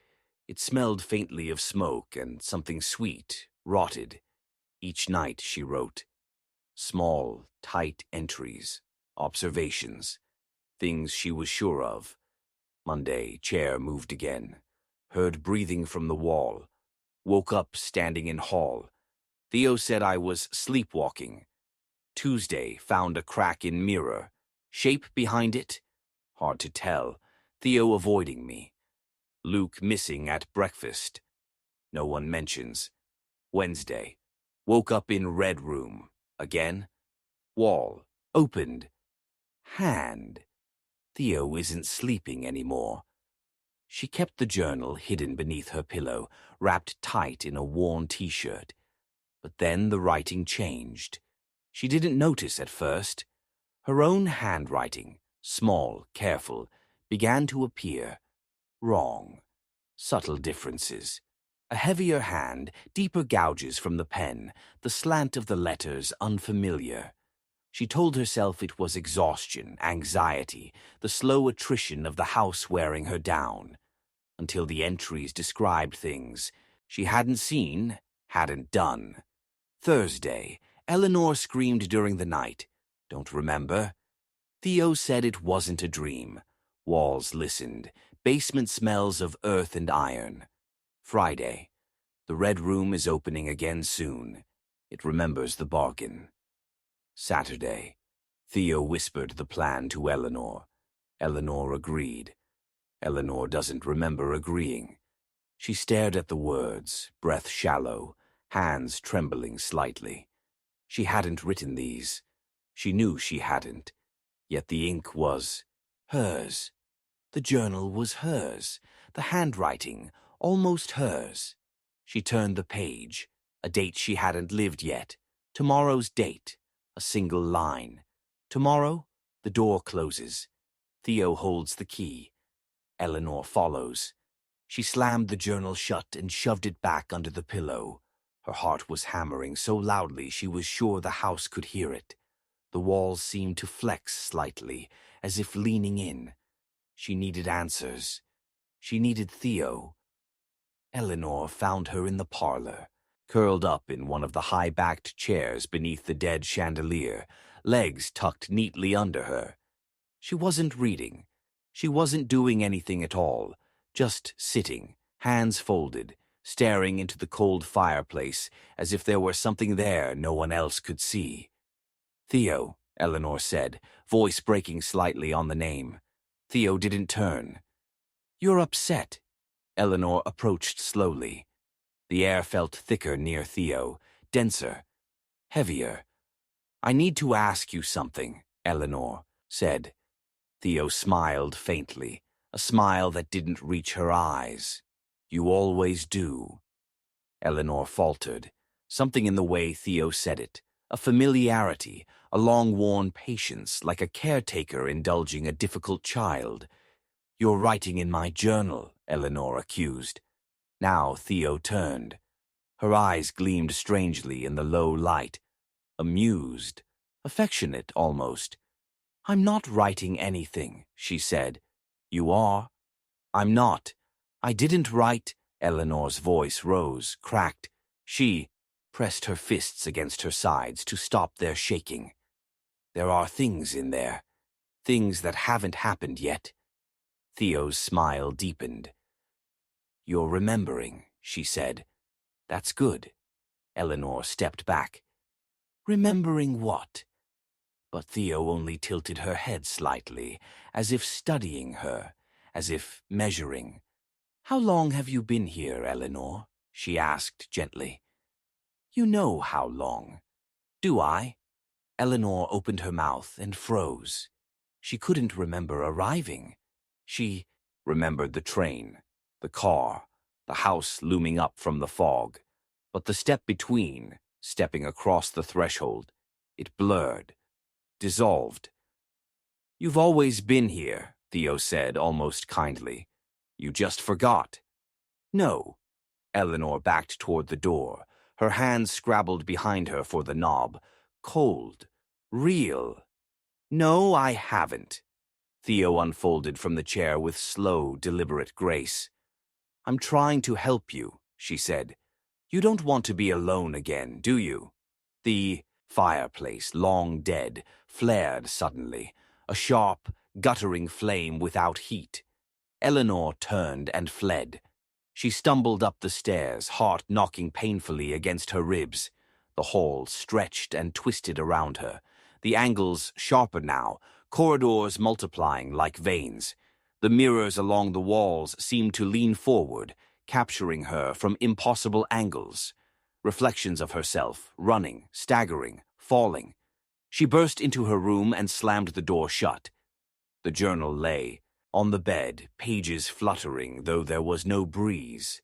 It smelled faintly of smoke and something sweet, rotted. Each night, she wrote. Small, tight entries, observations, things she was sure of. Monday, chair moved again. Heard breathing from the wall. Woke up standing in hall. Theo said I was sleepwalking. Tuesday, found a crack in mirror. Shape behind it? Hard to tell. Theo avoiding me. Luke missing at breakfast. No one mentions. Wednesday. Woke up in red room. Again. Wall. Opened. Hand. Theo isn't sleeping anymore. She kept the journal hidden beneath her pillow, wrapped tight in a worn t-shirt. But then the writing changed. She didn't notice at first. Her own handwriting, small, careful, began to appear. Wrong. Subtle differences. A heavier hand, deeper gouges from the pen, the slant of the letters unfamiliar. She told herself it was exhaustion, anxiety, the slow attrition of the house wearing her down. Until the entries described things she hadn't seen, hadn't done. Thursday. Eleanor screamed during the night. Don't remember. Theo said it wasn't a dream. Walls listened. Basement smells of earth and iron. Friday. The red room is opening again soon. It remembers the bargain. Saturday. Theo whispered the plan to Eleanor. Eleanor agreed. Eleanor doesn't remember agreeing. She stared at the words, breath shallow, hands trembling slightly. She hadn't written these. She knew she hadn't. Yet the ink was hers. The journal was hers. The handwriting, almost hers. She turned the page. A date she hadn't lived yet. Tomorrow's date. A single line. Tomorrow, the door closes. Theo holds the key. Eleanor follows. She slammed the journal shut and shoved it back under the pillow. Her heart was hammering so loudly she was sure the house could hear it. The walls seemed to flex slightly, as if leaning in. She needed answers. She needed Theo. Eleanor found her in the parlor, curled up in one of the high-backed chairs beneath the dead chandelier, legs tucked neatly under her. She wasn't reading. She wasn't doing anything at all, just sitting, hands folded, staring into the cold fireplace as if there were something there no one else could see. Theo, Eleanor said, voice breaking slightly on the name. Theo didn't turn. You're upset. Eleanor approached slowly. The air felt thicker near Theo, denser, heavier. I need to ask you something, Eleanor said. Theo smiled faintly, a smile that didn't reach her eyes. You always do. Eleanor faltered. Something in the way Theo said it. A familiarity, a long-worn patience, like a caretaker indulging a difficult child. You're writing in my journal, Eleanor accused. Now Theo turned. Her eyes gleamed strangely in the low light. Amused, affectionate almost. I'm not writing anything, she said. You are? I'm not. I didn't write. Eleanor's voice rose, cracked. She pressed her fists against her sides to stop their shaking. There are things in there. Things that haven't happened yet. Theo's smile deepened. You're remembering, she said. That's good. Eleanor stepped back. Remembering what? But Theo only tilted her head slightly, as if studying her, as if measuring. How long have you been here, Eleanor? She asked gently. You know how long. Do I? Eleanor opened her mouth and froze. She couldn't remember arriving. She remembered the train, the car, the house looming up from the fog. But the step between, stepping across the threshold, it blurred, dissolved. You've always been here, Theo said almost kindly. You just forgot. No. Eleanor backed toward the door. Her hands scrabbled behind her for the knob. Cold. Real. No, I haven't. Theo unfolded from the chair with slow, deliberate grace. I'm trying to help you, she said. You don't want to be alone again, do you? The fireplace, long dead, flared suddenly, a sharp, guttering flame without heat. Eleanor turned and fled. She stumbled up the stairs, heart knocking painfully against her ribs. The hall stretched and twisted around her, the angles sharper now, corridors multiplying like veins. The mirrors along the walls seemed to lean forward, capturing her from impossible angles. Reflections of herself, running, staggering, falling. She burst into her room and slammed the door shut. The journal lay on the bed, pages fluttering, though there was no breeze.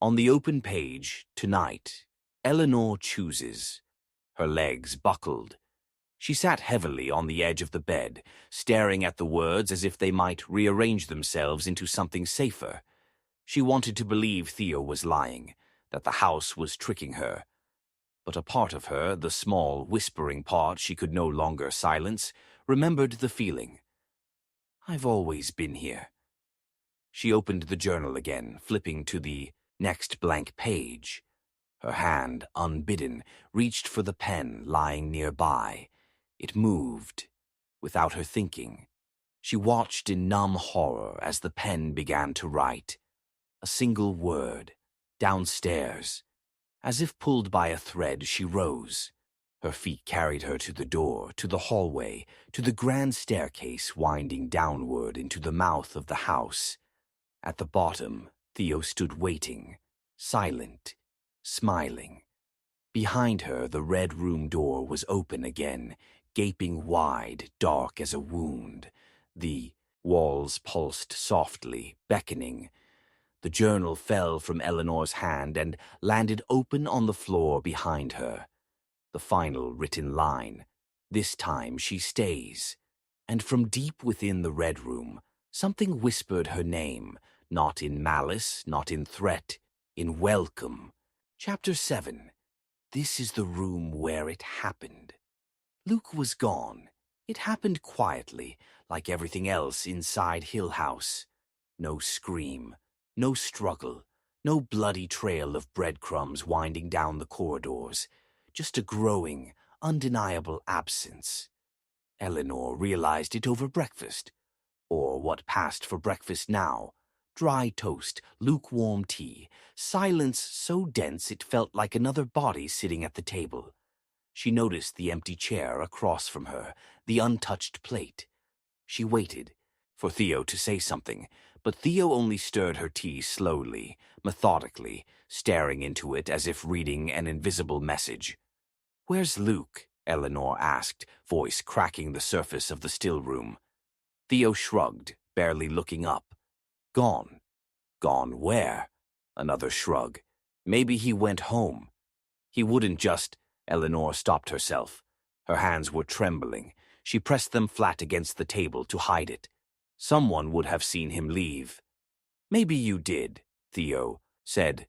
On the open page, tonight, Eleanor chooses. Her legs buckled. She sat heavily on the edge of the bed, staring at the words as if they might rearrange themselves into something safer. She wanted to believe Theo was lying, that the house was tricking her. But a part of her, the small, whispering part she could no longer silence, remembered the feeling. I've always been here. She opened the journal again, flipping to the next blank page. Her hand, unbidden, reached for the pen lying nearby. It moved, without her thinking. She watched in numb horror as the pen began to write. A single word, downstairs. As if pulled by a thread, she rose. Her feet carried her to the door, to the hallway, to the grand staircase winding downward into the mouth of the house. At the bottom, Theo stood waiting, silent, smiling. Behind her, the red room door was open again, gaping wide, dark as a wound. The walls pulsed softly, beckoning. The journal fell from Eleanor's hand and landed open on the floor behind her. The final written line, "This time she stays." And from deep within the red room, something whispered her name, not in malice, not in threat, in welcome. Chapter 7. This is the room where it happened. Luke was gone. It happened quietly, like everything else inside Hill House. No scream, no struggle, no bloody trail of breadcrumbs winding down the corridors. Just a growing, undeniable absence. Eleanor realized it over breakfast, or what passed for breakfast now. Dry toast, lukewarm tea, silence so dense it felt like another body sitting at the table. She noticed the empty chair across from her, the untouched plate. She waited for Theo to say something, but Theo only stirred her tea slowly, methodically, staring into it as if reading an invisible message. "Where's Luke?" Eleanor asked, voice cracking the surface of the still room. Theo shrugged, barely looking up. "Gone." "Gone where?" Another shrug. "Maybe he went home." "He wouldn't just—" Eleanor stopped herself. Her hands were trembling. She pressed them flat against the table to hide it. "Someone would have seen him leave." "Maybe you did," Theo said.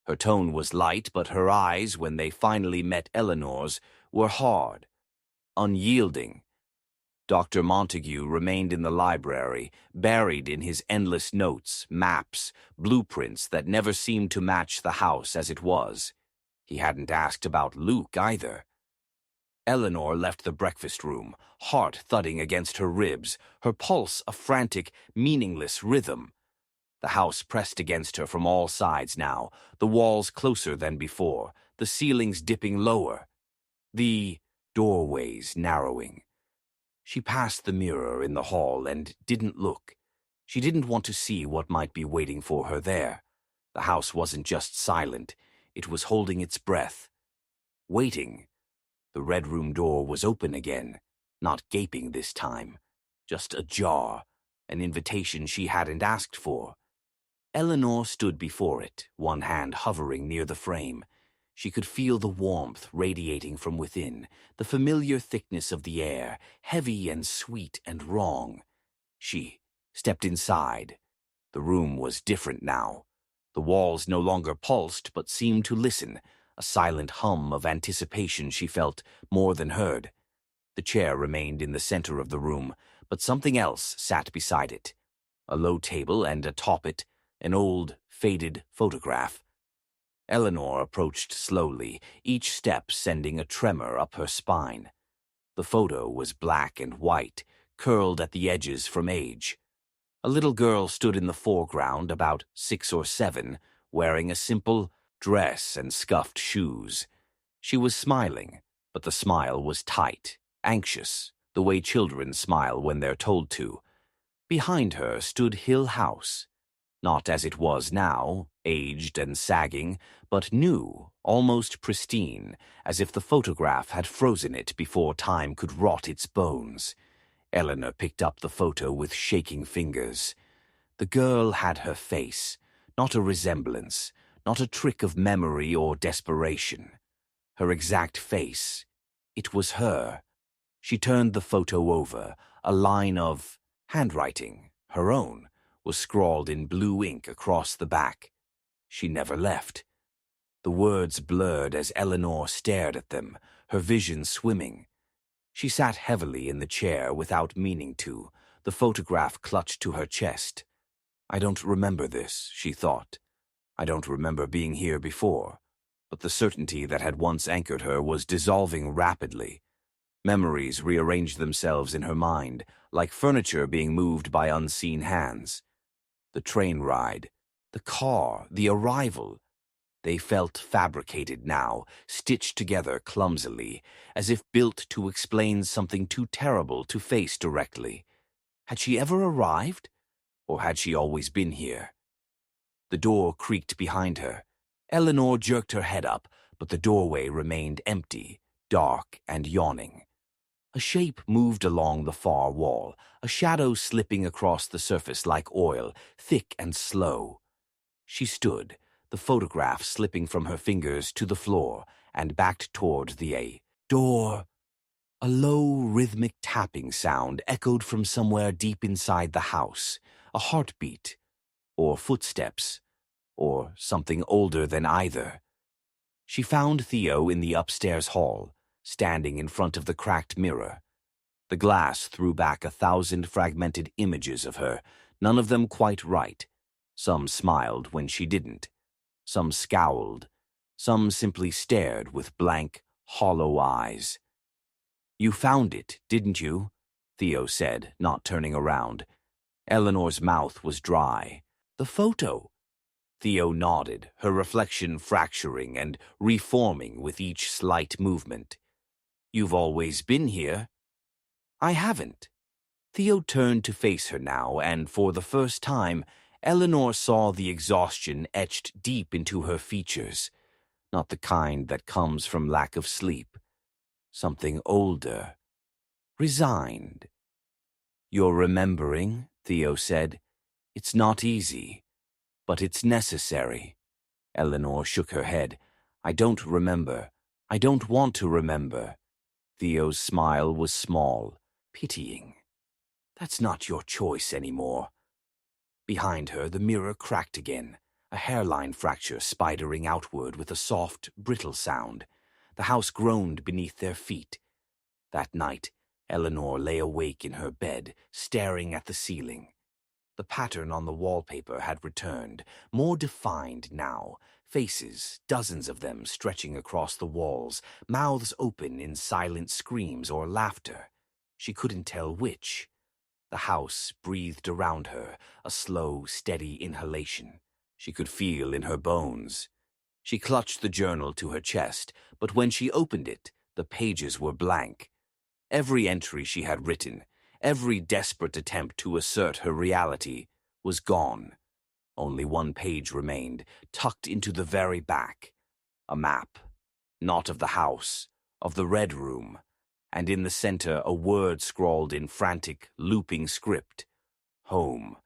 Her tone was light, but her eyes, when they finally met Eleanor's, were hard, unyielding. Dr. Montague remained in the library, buried in his endless notes, maps, blueprints that never seemed to match the house as it was. He hadn't asked about Luke either. Eleanor left the breakfast room, heart thudding against her ribs, her pulse a frantic, meaningless rhythm. The house pressed against her from all sides now, the walls closer than before, the ceilings dipping lower, the doorways narrowing. She passed the mirror in the hall and didn't look. She didn't want to see what might be waiting for her there. The house wasn't just silent, it was holding its breath. Waiting. The red room door was open again, not gaping this time, just ajar, an invitation she hadn't asked for. Eleanor stood before it, one hand hovering near the frame. She could feel the warmth radiating from within, the familiar thickness of the air, heavy and sweet and wrong. She stepped inside. The room was different now. The walls no longer pulsed but seemed to listen, a silent hum of anticipation she felt more than heard. The chair remained in the center of the room, but something else sat beside it. A low table and atop it, an old, faded photograph. Eleanor approached slowly, each step sending a tremor up her spine. The photo was black and white, curled at the edges from age. A little girl stood in the foreground, about 6 or 7, wearing a simple dress and scuffed shoes. She was smiling, but the smile was tight, anxious, the way children smile when they're told to. Behind her stood Hill House, not as it was now, aged and sagging, but new, almost pristine, as if the photograph had frozen it before time could rot its bones. Eleanor picked up the photo with shaking fingers. The girl had her face, not a resemblance, not a trick of memory or desperation. Her exact face. It was her. She turned the photo over. A line of handwriting, her own, was scrawled in blue ink across the back. She never left. The words blurred as Eleanor stared at them, her vision swimming. She sat heavily in the chair without meaning to, the photograph clutched to her chest. I don't remember this, she thought. I don't remember being here before. But the certainty that had once anchored her was dissolving rapidly. Memories rearranged themselves in her mind, like furniture being moved by unseen hands. The train ride, the car, the arrival. They felt fabricated now, stitched together clumsily, as if built to explain something too terrible to face directly. Had she ever arrived? Or had she always been here? The door creaked behind her. Eleanor jerked her head up, but the doorway remained empty, dark and yawning. A shape moved along the far wall, a shadow slipping across the surface like oil, thick and slow. She stood, the photograph slipping from her fingers to the floor, and backed toward the door. A low, rhythmic tapping sound echoed from somewhere deep inside the house, a heartbeat, or footsteps, or something older than either. She found Theo in the upstairs hall, standing in front of the cracked mirror. The glass threw back 1,000 fragmented images of her, none of them quite right. Some smiled when she didn't. Some scowled. Some simply stared with blank, hollow eyes. You found it, didn't you? Theo said, not turning around. Eleanor's mouth was dry. The photo. Theo nodded, her reflection fracturing and reforming with each slight movement. You've always been here. I haven't. Theo turned to face her now, and for the first time, Eleanor saw the exhaustion etched deep into her features, not the kind that comes from lack of sleep. Something older. Resigned. You're remembering, Theo said. It's not easy, but it's necessary. Eleanor shook her head. I don't remember. I don't want to remember. Theo's smile was small, pitying. That's not your choice anymore. Behind her, the mirror cracked again, a hairline fracture spidering outward with a soft, brittle sound. The house groaned beneath their feet. That night, Eleanor lay awake in her bed, staring at the ceiling. The pattern on the wallpaper had returned, more defined now. Faces, dozens of them stretching across the walls, mouths open in silent screams or laughter. She couldn't tell which. The house breathed around her, a slow, steady inhalation. She could feel in her bones. She clutched the journal to her chest, but when she opened it, the pages were blank. Every entry she had written, every desperate attempt to assert her reality, was gone. Only one page remained, tucked into the very back. A map, not of the house, of the Red Room, and in the center a word scrawled in frantic, looping script. Home.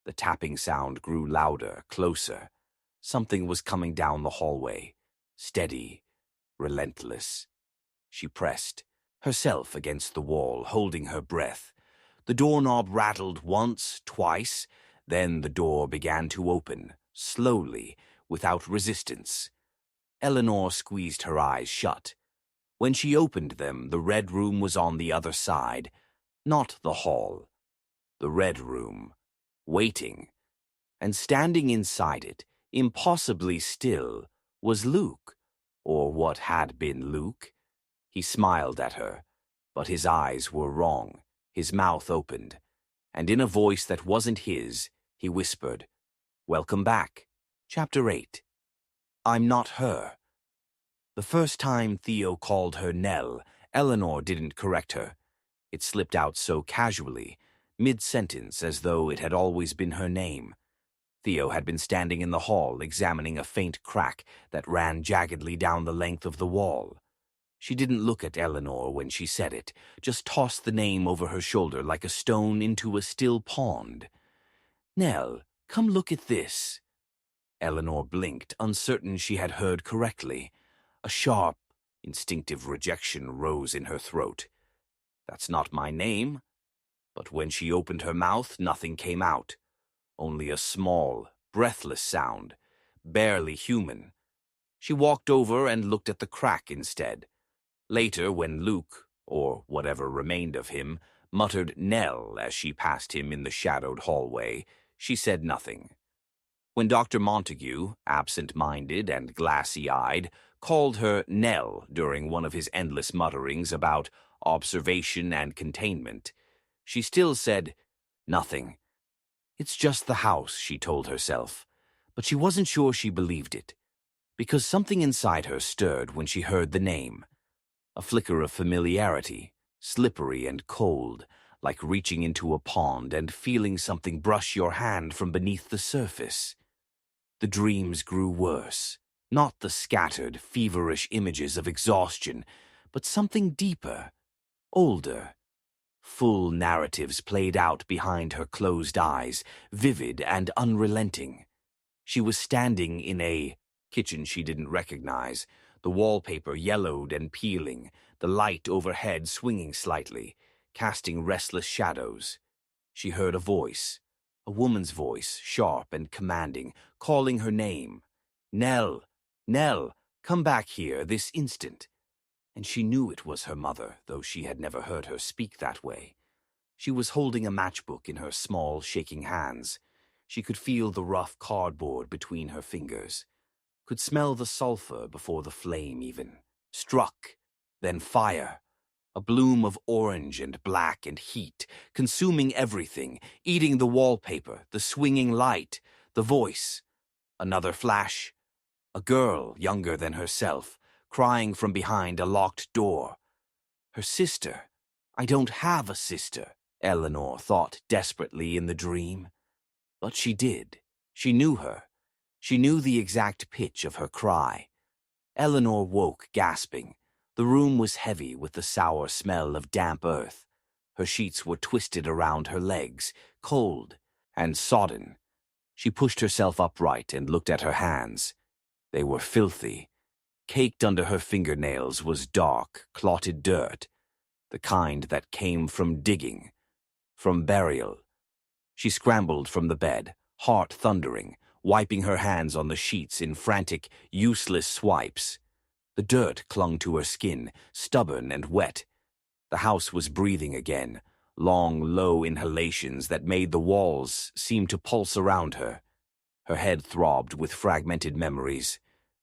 The tapping sound grew louder, closer. Something was coming down the hallway. Steady, relentless. She pressed, herself against the wall, holding her breath. The doorknob rattled once, twice, then the door began to open, slowly, without resistance. Eleanor squeezed her eyes shut. When she opened them, the Red Room was on the other side, not the hall. The Red Room, waiting. And standing inside it, impossibly still, was Luke, or what had been Luke. He smiled at her, but his eyes were wrong, his mouth opened, and in a voice that wasn't his, he whispered, Welcome back. Chapter 8. I'm not her. The first time Theo called her Nell, Eleanor didn't correct her. It slipped out so casually, mid-sentence, as though it had always been her name. Theo had been standing in the hall examining a faint crack that ran jaggedly down the length of the wall. She didn't look at Eleanor when she said it, just tossed the name over her shoulder like a stone into a still pond. "Nell, come look at this." Eleanor blinked, uncertain she had heard correctly. A sharp, instinctive rejection rose in her throat. "That's not my name." But when she opened her mouth, nothing came out. Only a small, breathless sound, barely human. She walked over and looked at the crack instead. Later, when Luke, or whatever remained of him, muttered Nell as she passed him in the shadowed hallway, she said nothing. When Dr. Montague, absent-minded and glassy-eyed, called her Nell during one of his endless mutterings about observation and containment, she still said nothing. "It's just the house," she told herself, but she wasn't sure she believed it, because something inside her stirred when she heard the name. A flicker of familiarity, slippery and cold, like reaching into a pond and feeling something brush your hand from beneath the surface. The dreams grew worse, not the scattered, feverish images of exhaustion, but something deeper, older. Full narratives played out behind her closed eyes, vivid and unrelenting. She was standing in a kitchen she didn't recognize, the wallpaper yellowed and peeling, the light overhead swinging slightly, casting restless shadows. She heard a voice, a woman's voice, sharp and commanding, calling her name. "Nell, Nell, come back here this instant." And she knew it was her mother, though she had never heard her speak that way. She was holding a matchbook in her small, shaking hands. She could feel the rough cardboard between her fingers, could smell the sulfur before the flame even. Struck, then fire. A bloom of orange and black and heat, consuming everything, eating the wallpaper, the swinging light, the voice. Another flash. A girl, younger than herself, crying from behind a locked door. Her sister. I don't have a sister, Eleanor thought desperately in the dream. But she did. She knew her. She knew the exact pitch of her cry. Eleanor woke, gasping. The room was heavy with the sour smell of damp earth. Her sheets were twisted around her legs, cold and sodden. She pushed herself upright and looked at her hands. They were filthy. Caked under her fingernails was dark, clotted dirt, the kind that came from digging, from burial. She scrambled from the bed, heart thundering, wiping her hands on the sheets in frantic, useless swipes. The dirt clung to her skin, stubborn and wet. The house was breathing again, long, low inhalations that made the walls seem to pulse around her. Her head throbbed with fragmented memories.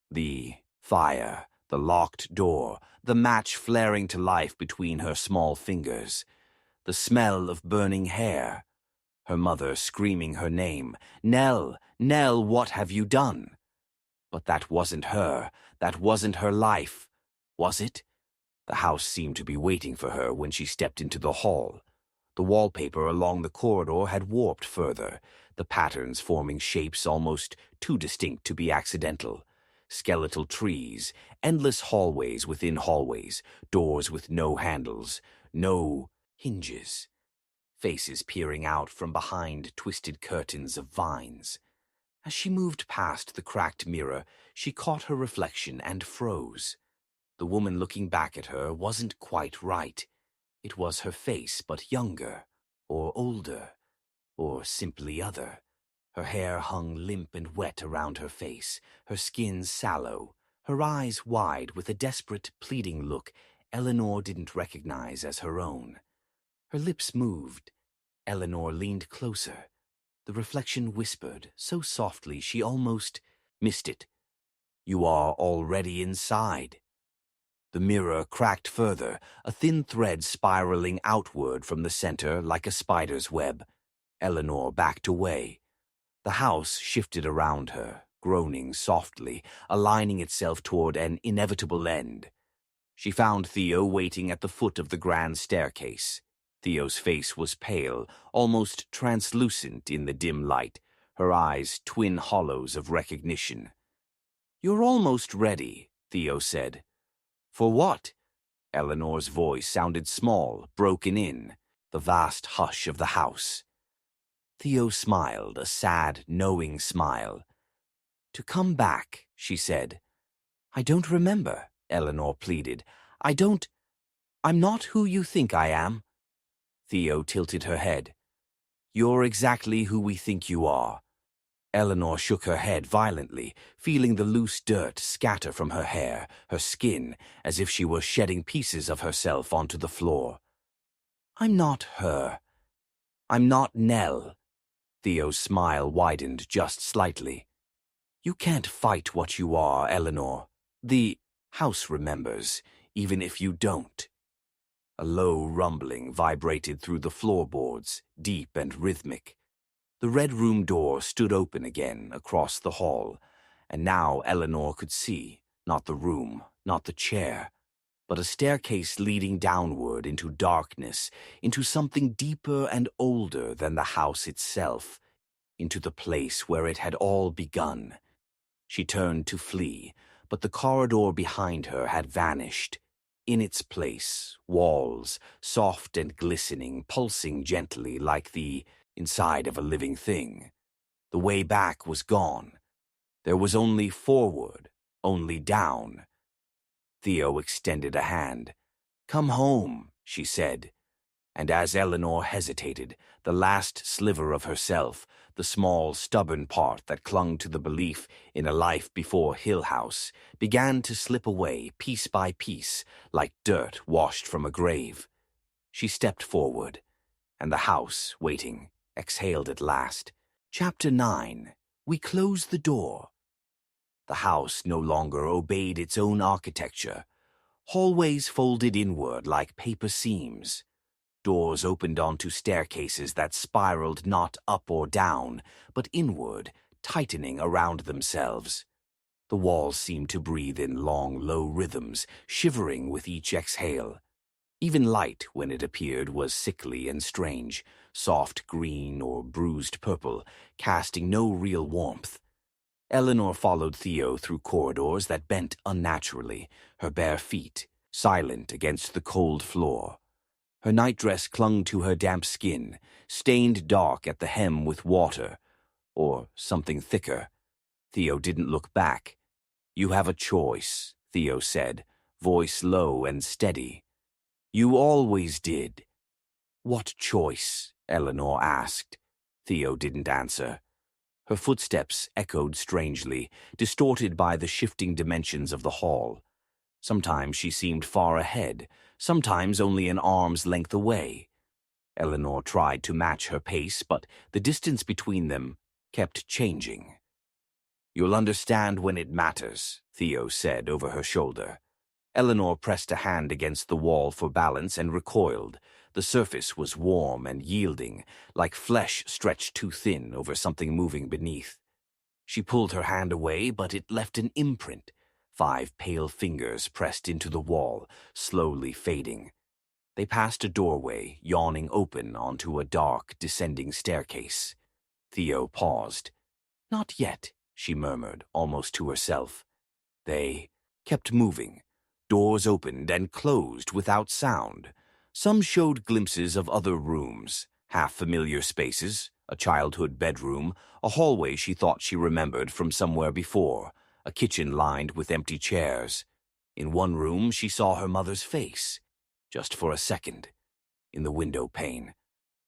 The fire, the locked door, the match flaring to life between her small fingers, the smell of burning hair, her mother screaming her name, "Nell, Nell, what have you done?" But that wasn't her. That wasn't her life. Was it? The house seemed to be waiting for her when she stepped into the hall. The wallpaper along the corridor had warped further, the patterns forming shapes almost too distinct to be accidental. Skeletal trees, endless hallways within hallways, doors with no handles, no hinges. Faces peering out from behind twisted curtains of vines. As she moved past the cracked mirror, she caught her reflection and froze. The woman looking back at her wasn't quite right. It was her face, but younger, or older, or simply other. Her hair hung limp and wet around her face, her skin sallow, her eyes wide with a desperate, pleading look Eleanor didn't recognize as her own. Her lips moved. Eleanor leaned closer. The reflection whispered, so softly she almost missed it. "You are already inside." The mirror cracked further, a thin thread spiraling outward from the center like a spider's web. Eleanor backed away. The house shifted around her, groaning softly, aligning itself toward an inevitable end. She found Theo waiting at the foot of the grand staircase. Theo's face was pale, almost translucent in the dim light, her eyes twin hollows of recognition. "You're almost ready," Theo said. "For what?" Eleanor's voice sounded small, broken in, the vast hush of the house. Theo smiled, a sad, knowing smile. "To come back," she said. "I don't remember," Eleanor pleaded. I'm not who you think I am." Theo tilted her head. "You're exactly who we think you are." Eleanor shook her head violently, feeling the loose dirt scatter from her hair, her skin, as if she were shedding pieces of herself onto the floor. "I'm not her. I'm not Nell." Theo's smile widened just slightly. "You can't fight what you are, Eleanor. The house remembers, even if you don't." A low rumbling vibrated through the floorboards, deep and rhythmic. The red room door stood open again across the hall, and now Eleanor could see, not the room, not the chair, but a staircase leading downward into darkness, into something deeper and older than the house itself, into the place where it had all begun. She turned to flee, but the corridor behind her had vanished. In its place, walls, soft and glistening, pulsing gently like the inside of a living thing. The way back was gone. There was only forward, only down. Theo extended a hand. "Come home," she said. And as Eleanor hesitated, the last sliver of herself, the small, stubborn part that clung to the belief in a life before Hill House, began to slip away piece by piece, like dirt washed from a grave. She stepped forward, and the house, waiting, exhaled at last. Chapter 9. We close the door. The house no longer obeyed its own architecture. Hallways folded inward like paper seams. Doors opened onto staircases that spiraled not up or down, but inward, tightening around themselves. The walls seemed to breathe in long, low rhythms, shivering with each exhale. Even light, when it appeared, was sickly and strange, soft green or bruised purple, casting no real warmth. Eleanor followed Theo through corridors that bent unnaturally, her bare feet, silent against the cold floor. Her nightdress clung to her damp skin, stained dark at the hem with water, or something thicker. Theo didn't look back. "You have a choice," Theo said, voice low and steady. "You always did." "What choice?" Eleanor asked. Theo didn't answer. Her footsteps echoed strangely, distorted by the shifting dimensions of the hall. Sometimes she seemed far ahead, sometimes only an arm's length away. Eleanor tried to match her pace, but the distance between them kept changing. "You'll understand when it matters," Theo said over her shoulder. Eleanor pressed a hand against the wall for balance and recoiled. The surface was warm and yielding, like flesh stretched too thin over something moving beneath. She pulled her hand away, but it left an imprint. 5 pale fingers pressed into the wall, slowly fading. They passed a doorway, yawning open onto a dark, descending staircase. Theo paused. "Not yet," she murmured, almost to herself. They kept moving. Doors opened and closed without sound. Some showed glimpses of other rooms, half-familiar spaces, a childhood bedroom, a hallway she thought she remembered from somewhere before, a kitchen lined with empty chairs. In one room she saw her mother's face, just for a second, in the window pane,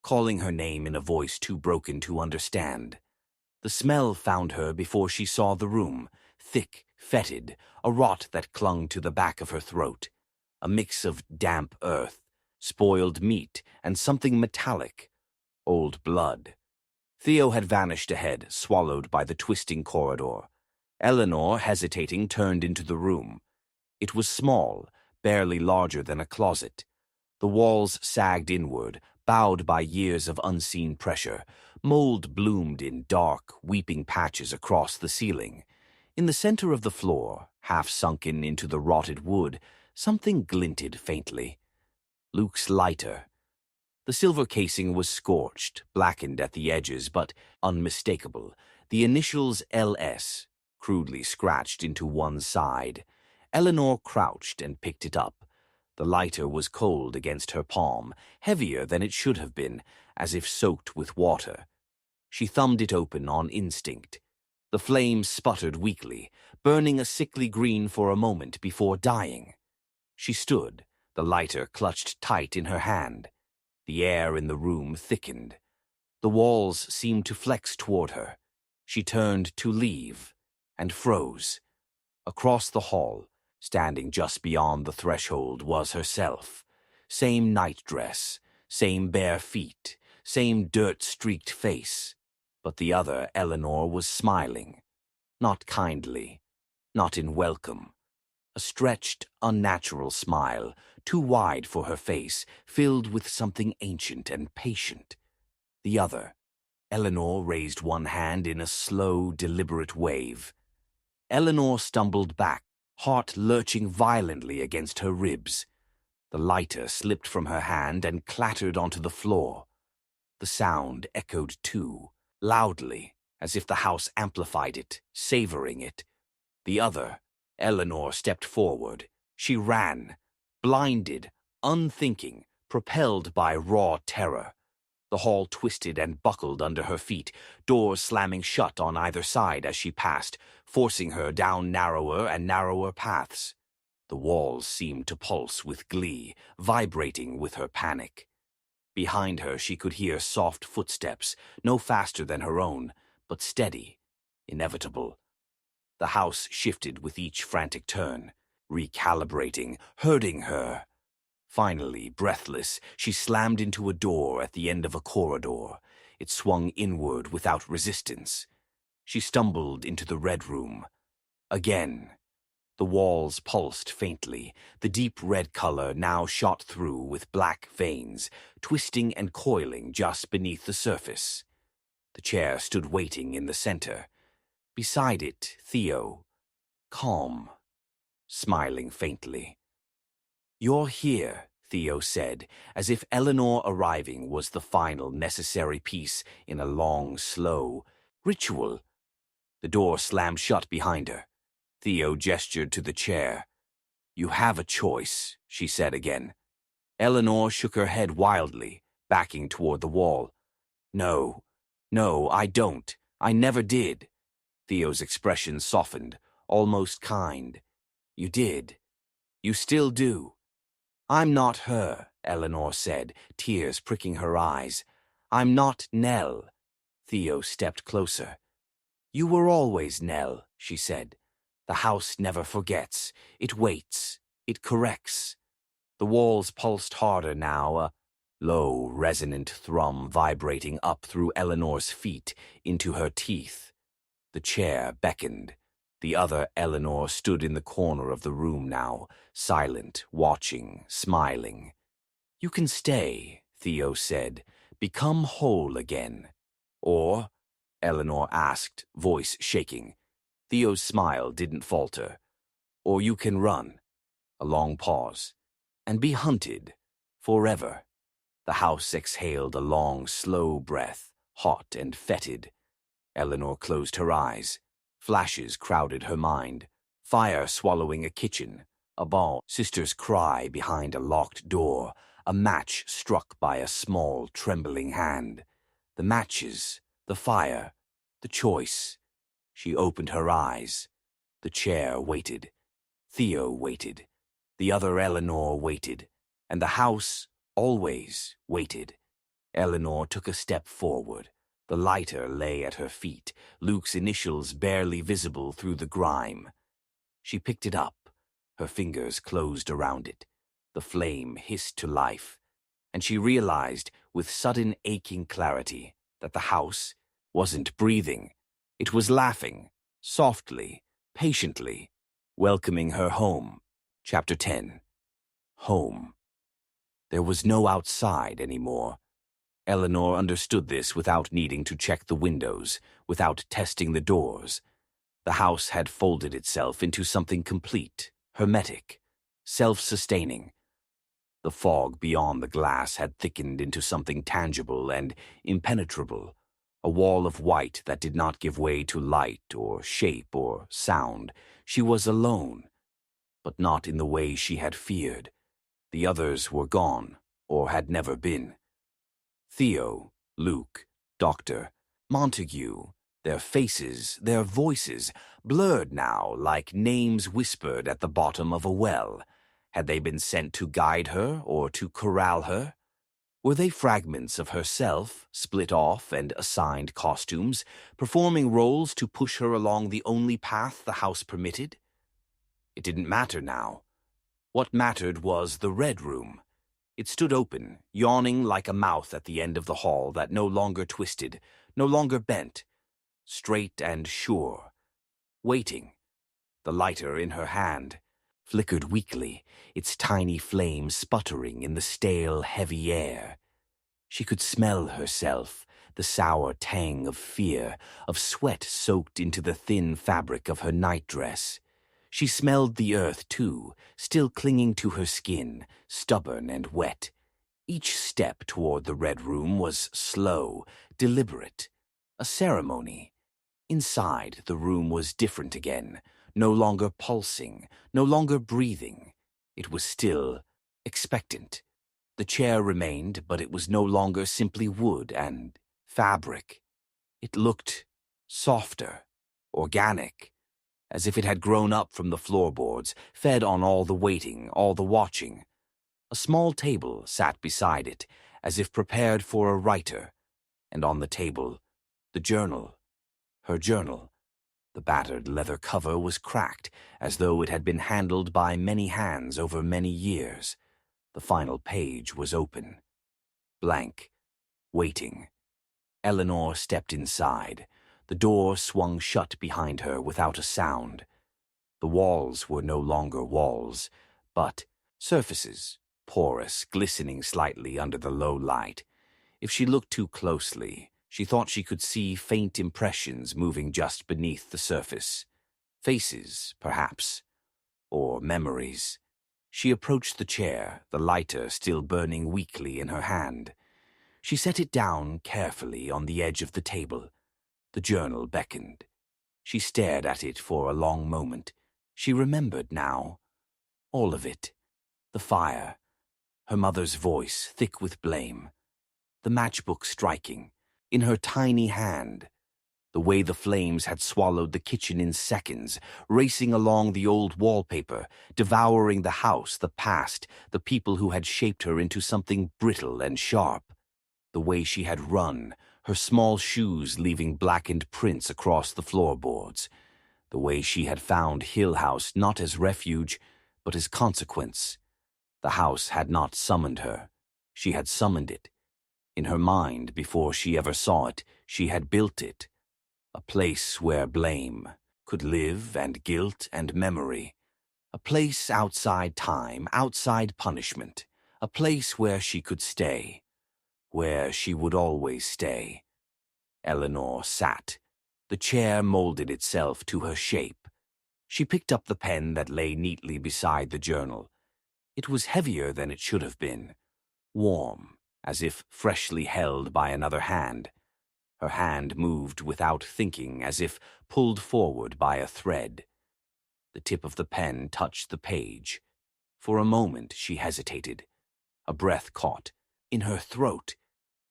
calling her name in a voice too broken to understand. The smell found her before she saw the room, thick, fetid, a rot that clung to the back of her throat, a mix of damp earth, spoiled meat, and something metallic, old blood. Theo had vanished ahead, swallowed by the twisting corridor. Eleanor, hesitating, turned into the room. It was small, barely larger than a closet. The walls sagged inward, bowed by years of unseen pressure. Mold bloomed in dark, weeping patches across the ceiling. In the center of the floor, half sunken into the rotted wood, something glinted faintly. Luke's lighter. The silver casing was scorched, blackened at the edges, but unmistakable. The initials LS, crudely scratched into one side. Eleanor crouched and picked it up. The lighter was cold against her palm, heavier than it should have been, as if soaked with water. She thumbed it open on instinct. The flame sputtered weakly, burning a sickly green for a moment before dying. She stood, the lighter clutched tight in her hand. The air in the room thickened. The walls seemed to flex toward her. She turned to leave, and froze. Across the hall, standing just beyond the threshold, was herself. Same nightdress, same bare feet, same dirt-streaked face. But the other Eleanor was smiling. Not kindly, not in welcome. A stretched, unnatural smile, too wide for her face, filled with something ancient and patient. The other, Eleanor raised one hand in a slow, deliberate wave. Eleanor stumbled back, heart lurching violently against her ribs. The lighter slipped from her hand and clattered onto the floor. The sound echoed too, loudly, as if the house amplified it, savoring it. The other, Eleanor, stepped forward. She ran, blinded, unthinking, propelled by raw terror. The hall twisted and buckled under her feet, doors slamming shut on either side as she passed, forcing her down narrower and narrower paths. The walls seemed to pulse with glee, vibrating with her panic. Behind her she could hear soft footsteps, no faster than her own, but steady, inevitable. The house shifted with each frantic turn, recalibrating, herding her. Finally, breathless, she slammed into a door at the end of a corridor. It swung inward without resistance. She stumbled into the red room. Again. The walls pulsed faintly, the deep red color now shot through with black veins, twisting and coiling just beneath the surface. The chair stood waiting in the center. Beside it, Theo, calm, smiling faintly. "You're here," Theo said, as if Eleanor arriving was the final necessary piece in a long, slow ritual. The door slammed shut behind her. Theo gestured to the chair. "You have a choice," she said again. Eleanor shook her head wildly, backing toward the wall. No, I don't. I never did." Theo's expression softened, almost kind. "You did. You still do." "I'm not her," Eleanor said, tears pricking her eyes. "I'm not Nell." Theo stepped closer. "You were always Nell," she said. "The house never forgets. It waits. It corrects." The walls pulsed harder now, a low, resonant thrum vibrating up through Eleanor's feet into her teeth. The chair beckoned. The other Eleanor stood in the corner of the room now, silent, watching, smiling. "You can stay," Theo said. "Become whole again." "Or?" Eleanor asked, voice shaking. Theo's smile didn't falter. "Or you can run." A long pause. "And be hunted. Forever." The house exhaled a long, slow breath, hot and fetid. Eleanor closed her eyes. Flashes crowded her mind. Fire swallowing a kitchen. A ball sister's cry behind a locked door. A match struck by a small, trembling hand. The matches, the fire, the choice. She opened her eyes. The chair waited. Theo waited. The other Eleanor waited. And the house always waited. Eleanor took a step forward. The lighter lay at her feet, Luke's initials barely visible through the grime. She picked it up. Her fingers closed around it. The flame hissed to life. And she realized, with sudden aching clarity, that the house wasn't breathing. It was laughing, softly, patiently, welcoming her home. Chapter 10. Home. There was no outside anymore. Eleanor understood this without needing to check the windows, without testing the doors. The house had folded itself into something complete, hermetic, self-sustaining. The fog beyond the glass had thickened into something tangible and impenetrable, a wall of white that did not give way to light or shape or sound. She was alone, but not in the way she had feared. The others were gone, or had never been. Theo, Luke, Doctor, Montague, their faces, their voices, blurred now like names whispered at the bottom of a well. Had they been sent to guide her or to corral her? Were they fragments of herself, split off and assigned costumes, performing roles to push her along the only path the house permitted? It didn't matter now. What mattered was the Red Room. It stood open, yawning like a mouth at the end of the hall that no longer twisted, no longer bent, straight and sure, waiting. The lighter in her hand flickered weakly, its tiny flame sputtering in the stale, heavy air. She could smell herself, the sour tang of fear, of sweat soaked into the thin fabric of her nightdress. She smelled the earth, too, still clinging to her skin, stubborn and wet. Each step toward the Red Room was slow, deliberate, a ceremony. Inside, the room was different again, no longer pulsing, no longer breathing. It was still, expectant. The chair remained, but it was no longer simply wood and fabric. It looked softer, organic, as if it had grown up from the floorboards, fed on all the waiting, all the watching. A small table sat beside it, as if prepared for a writer, and on the table, the journal. Her journal. The battered leather cover was cracked, as though it had been handled by many hands over many years. The final page was open. Blank. Waiting. Eleanor stepped inside. The door swung shut behind her without a sound. The walls were no longer walls, but surfaces, porous, glistening slightly under the low light. If she looked too closely, she thought she could see faint impressions moving just beneath the surface. Faces, perhaps, or memories. She approached the chair, the lighter still burning weakly in her hand. She set it down carefully on the edge of the table. The journal beckoned. She stared at it for a long moment. She remembered now. All of it. The fire. Her mother's voice, thick with blame. The matchbook striking. In her tiny hand. The way the flames had swallowed the kitchen in seconds, racing along the old wallpaper, devouring the house, the past, the people who had shaped her into something brittle and sharp. The way she had run, her small shoes leaving blackened prints across the floorboards. The way she had found Hill House not as refuge, but as consequence. The house had not summoned her. She had summoned it. In her mind, before she ever saw it, she had built it. A place where blame could live, and guilt and memory. A place outside time, outside punishment. A place where she could stay. Where she would always stay. Eleanor sat. The chair molded itself to her shape. She picked up the pen that lay neatly beside the journal. It was heavier than it should have been. Warm, as if freshly held by another hand. Her hand moved without thinking, as if pulled forward by a thread. The tip of the pen touched the page. For a moment she hesitated. A breath caught. In her throat.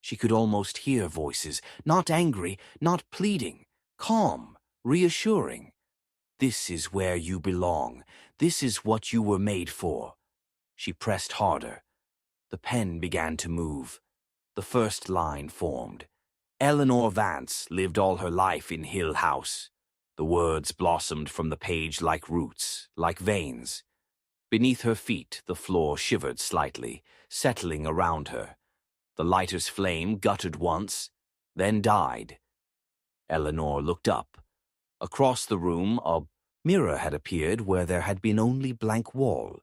She could almost hear voices, not angry, not pleading, calm, reassuring. This is where you belong. This is what you were made for. She pressed harder. The pen began to move. The first line formed. Eleanor Vance lived all her life in Hill House. The words blossomed from the page like roots, like veins. Beneath her feet, the floor shivered slightly, settling around her. The lighter's flame guttered once, then died. Eleanor looked up. Across the room, a mirror had appeared where there had been only blank wall.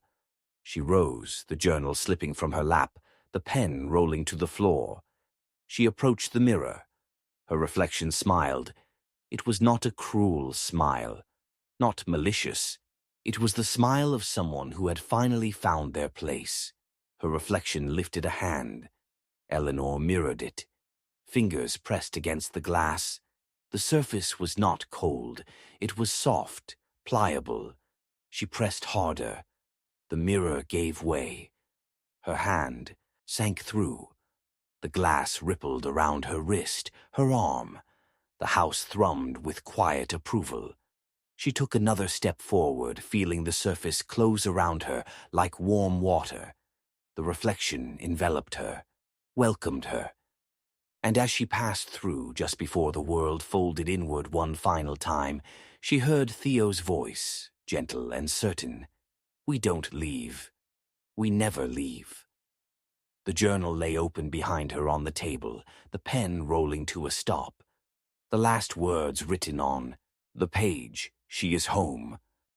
She rose, the journal slipping from her lap, the pen rolling to the floor. She approached the mirror. Her reflection smiled. It was not a cruel smile, not malicious. It was the smile of someone who had finally found their place. Her reflection lifted a hand. Eleanor mirrored it. Fingers pressed against the glass. The surface was not cold. It was soft, pliable. She pressed harder. The mirror gave way. Her hand sank through. The glass rippled around her wrist, her arm. The house thrummed with quiet approval. She took another step forward, feeling the surface close around her like warm water. The reflection enveloped her, welcomed her. And as she passed through, just before the world folded inward one final time, she heard Theo's voice, gentle and certain. "We don't leave. We never leave." The journal lay open behind her on the table, the pen rolling to a stop. The last words written on the page, "She is home,"